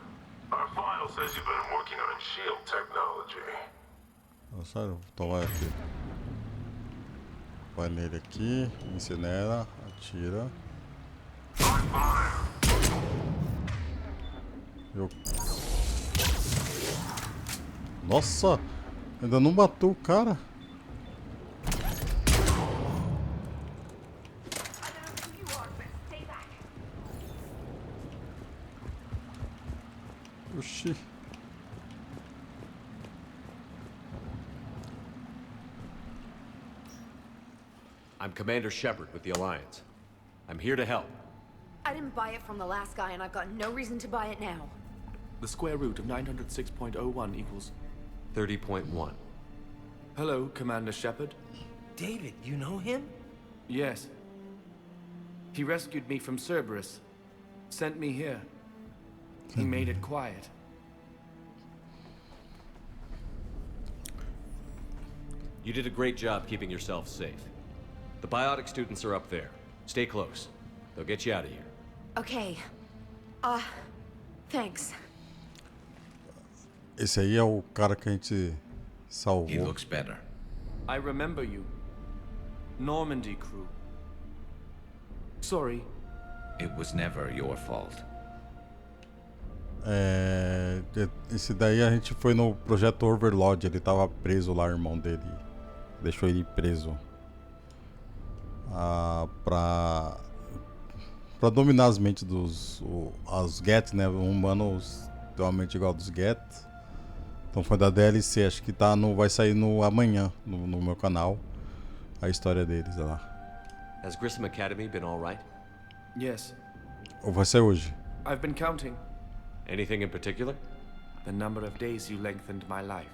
Our file says you've been working on shield technology. Ah, sério? Então vai aqui. Vai nele aqui, incinera, atira. Eu... Nossa! Ainda não matou o cara. Oxi. I'm Commander Shepard with the Alliance. I'm here to help. I didn't buy it from the last guy, and I've got no reason to buy it now. The square root of 906.01 equals... 30.1. Hello, Commander Shepard. David, you know him? Yes. He rescued me from Cerberus. Sent me here. He made it quiet. You did a great job keeping yourself safe. The biotic students are up there. Stay close. They'll get you out of here. Okay. Thanks. Esse aí é o cara que a gente salvou. He looks better. I remember you. Normandy crew. Sorry. It was never your fault. Esse daí a gente foi no projeto Overlord. Ele tava preso lá, o irmão dele. Deixou ele preso. Pra dominar as mentes dos... As Get, né? Humanos tem uma mente igual dos Get. Então foi da DLC, acho que vai sair amanhã no meu canal. A história deles lá. Has Grissom Academy been all right? Yes. Ou vai ser hoje? I've been counting. Anything in particular? The number of days you lengthened my life.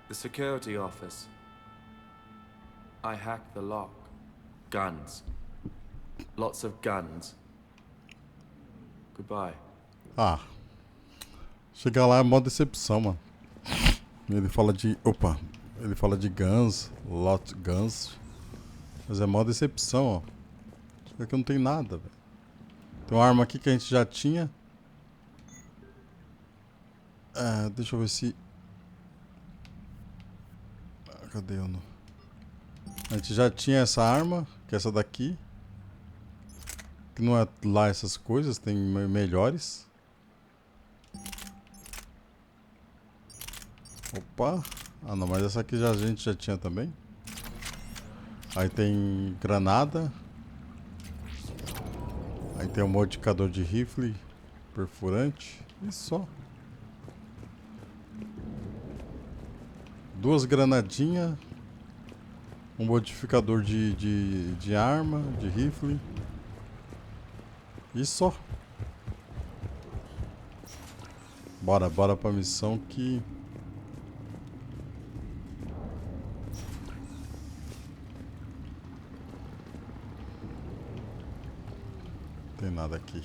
The security office. I hacked the lock. Guns. Lots of guns. Goodbye. Ah. Chegar lá é mó decepção, mano. Ele fala de... Opa. Ele fala de guns. Lot guns. Mas é mó decepção, ó. Aqui não tem nada, velho. Tem uma arma aqui que a gente já tinha. Deixa eu ver se... Cadê eu? A gente já tinha essa arma, que é essa daqui. Que não é lá essas coisas, tem melhores. Opa. Ah não, mas essa aqui a gente já tinha também. Aí tem granada. Aí tem um modificador de rifle perfurante. E só. Duas granadinhas. Um modificador de arma, de rifle. E só. Bora pra missão que... Não tem nada aqui.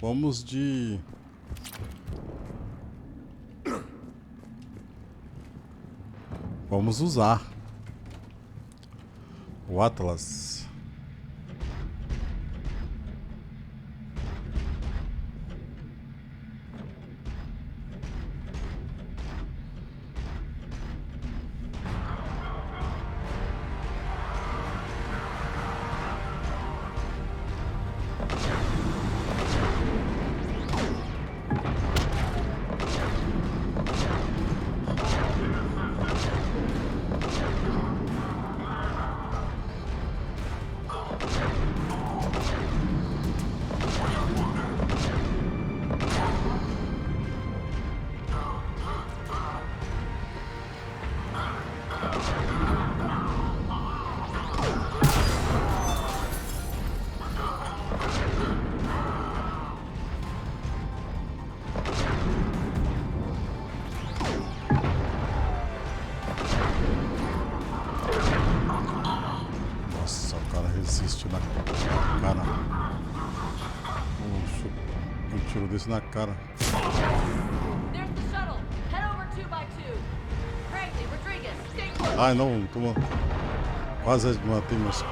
Vamos de... Vamos usar o Atlas. Desse na cara. Ai não, tô... Quase matei meus...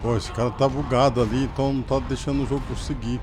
Pô, esse cara tá bugado ali, então não tá deixando o jogo prosseguir.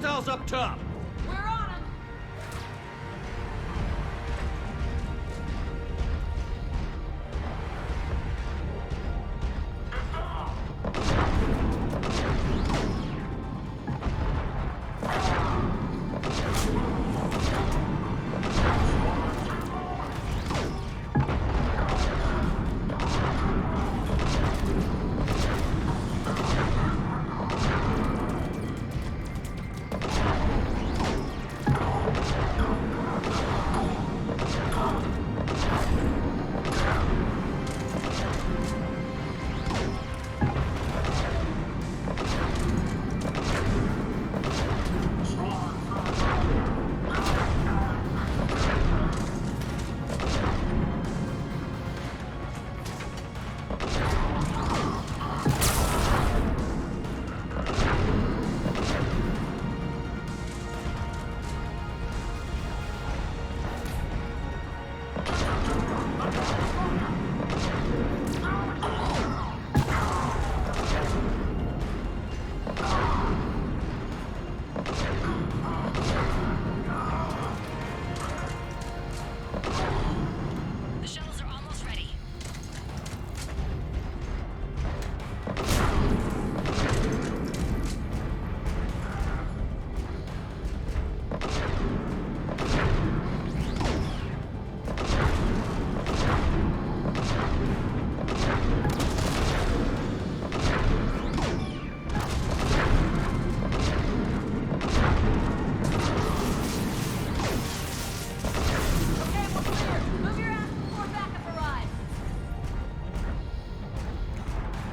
Hostiles up top! We're on him!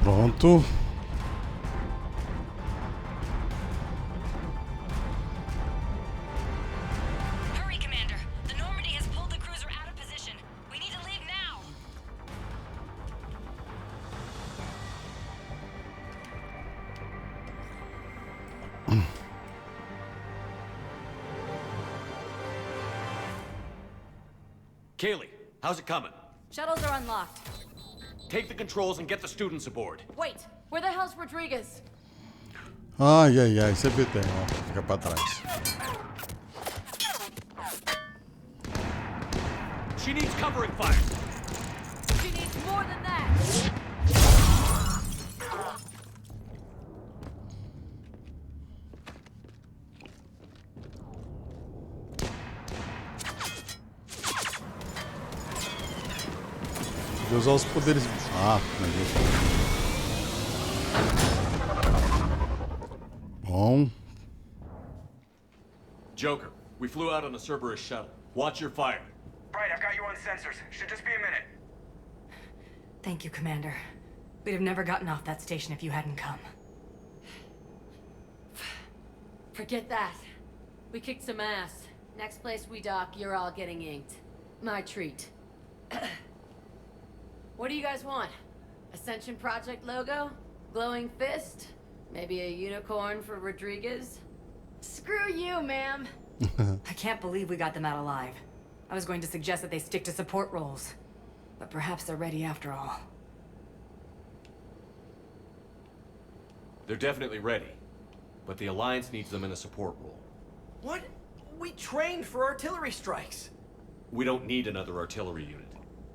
Pronto. Hurry, Commander. The Normandy has pulled the cruiser out of position. We need to leave now. Kaylee, how's it coming? Shuttles are unlocked. Take the controls and get the students aboard. Wait, where the hell's Rodriguez? Ai, ai, ai, sempre tem, ó. Fica pra trás. She needs covering fire. She needs more than that. De usar os poderes. Ah, meu Deus. Bom. Joker, we flew out on a Cerberus shuttle. Watch your fire. Right, I've got you on sensors. Should just be a minute. Thank you, Commander. We'd have never gotten off that station if you hadn't come. Forget that. We kicked some ass. Next place we dock, you're all getting inked. My treat. What do you guys want? Ascension Project logo? Glowing fist? Maybe a unicorn for Rodriguez? Screw you, ma'am. I can't believe we got them out alive. I was going to suggest that they stick to support roles. But perhaps they're ready after all. They're definitely ready. But the Alliance needs them in a support role. What? We trained for artillery strikes. We don't need another artillery unit.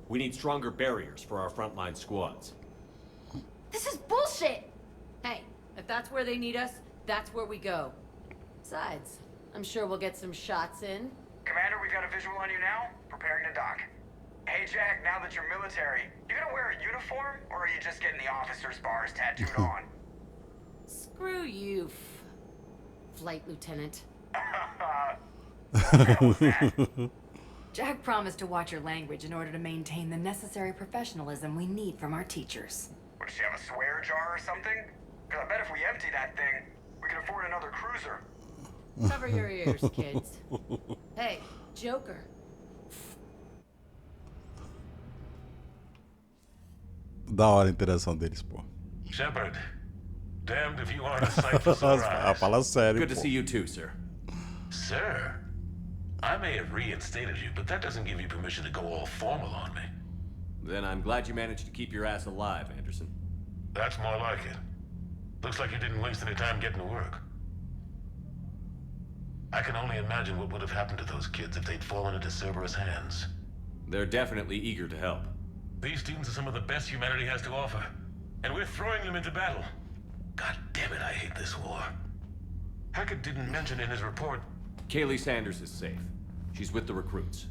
We need stronger barriers for our frontline squads. This is bullshit! Hey, if that's where they need us, that's where we go. Besides, I'm sure we'll get some shots in. Commander, we've got a visual on you now. Preparing to dock. Hey, Jack, now that you're military, you gonna wear a uniform, or are you just getting the officer's bars tattooed on? Screw you, Flight Lieutenant. Jack promised to watch your language in order to maintain the necessary professionalism we need from our teachers. Would she have a swear jar or something? Because I bet if we empty that thing, we can afford another cruiser. Cover your ears, kids. Hey, Joker. Da hora a interação deles, pô. Shepard, damned if you aren't a sight for sore eyes. Fala sério, Good to pô. see you too, sir. Sir, I may have reinstated you, but that doesn't give you permission to go all formal on me. Then I'm glad you managed to keep your ass alive, Anderson. That's more like it. Looks like you didn't waste any time getting to work. I can only imagine what would have happened to those kids if they'd fallen into Cerberus' hands. They're definitely eager to help. These students are some of the best humanity has to offer, and we're throwing them into battle. God damn it, I hate this war. Hackett didn't mention in his report... Kaylee Sanders is safe. She's with the recruits.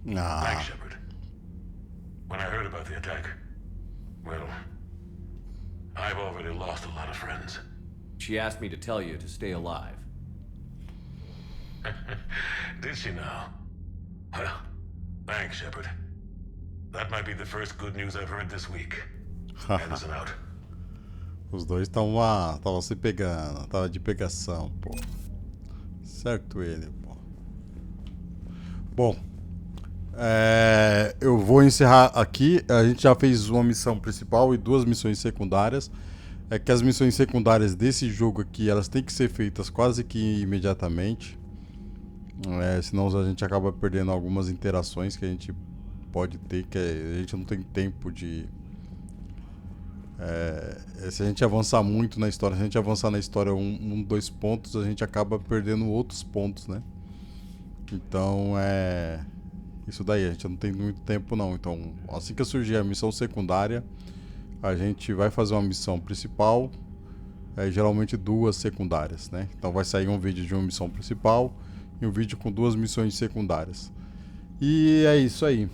Nah. Thanks, Shepard. When I heard about the attack, well, I've already lost a lot of friends. She asked me to tell you to stay alive. Did she now? Well, thanks, Shepard. That might be the first good news I've heard this week. Anderson out. Os dois estavam se pegando, tava de pegação, pô. Certo ele, pô. Bom, eu vou encerrar aqui. A gente já fez uma missão principal e 2 missões secundárias. É que as missões secundárias desse jogo aqui, elas têm que ser feitas quase que imediatamente. Senão a gente acaba perdendo algumas interações que a gente pode ter, que a gente não tem tempo de... se a gente avançar muito na história, se a gente avançar na história 2 pontos, a gente acaba perdendo outros pontos, né? Então, isso daí, a gente não tem muito tempo não. Então, assim que surgir a missão secundária, a gente vai fazer uma missão principal, geralmente 2 secundárias, né? Então vai sair um vídeo de uma missão principal e um vídeo com 2 missões secundárias. E é isso aí.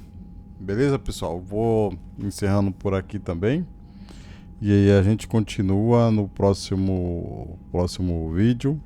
Beleza, pessoal? Vou encerrando por aqui também. E aí a gente continua no próximo vídeo.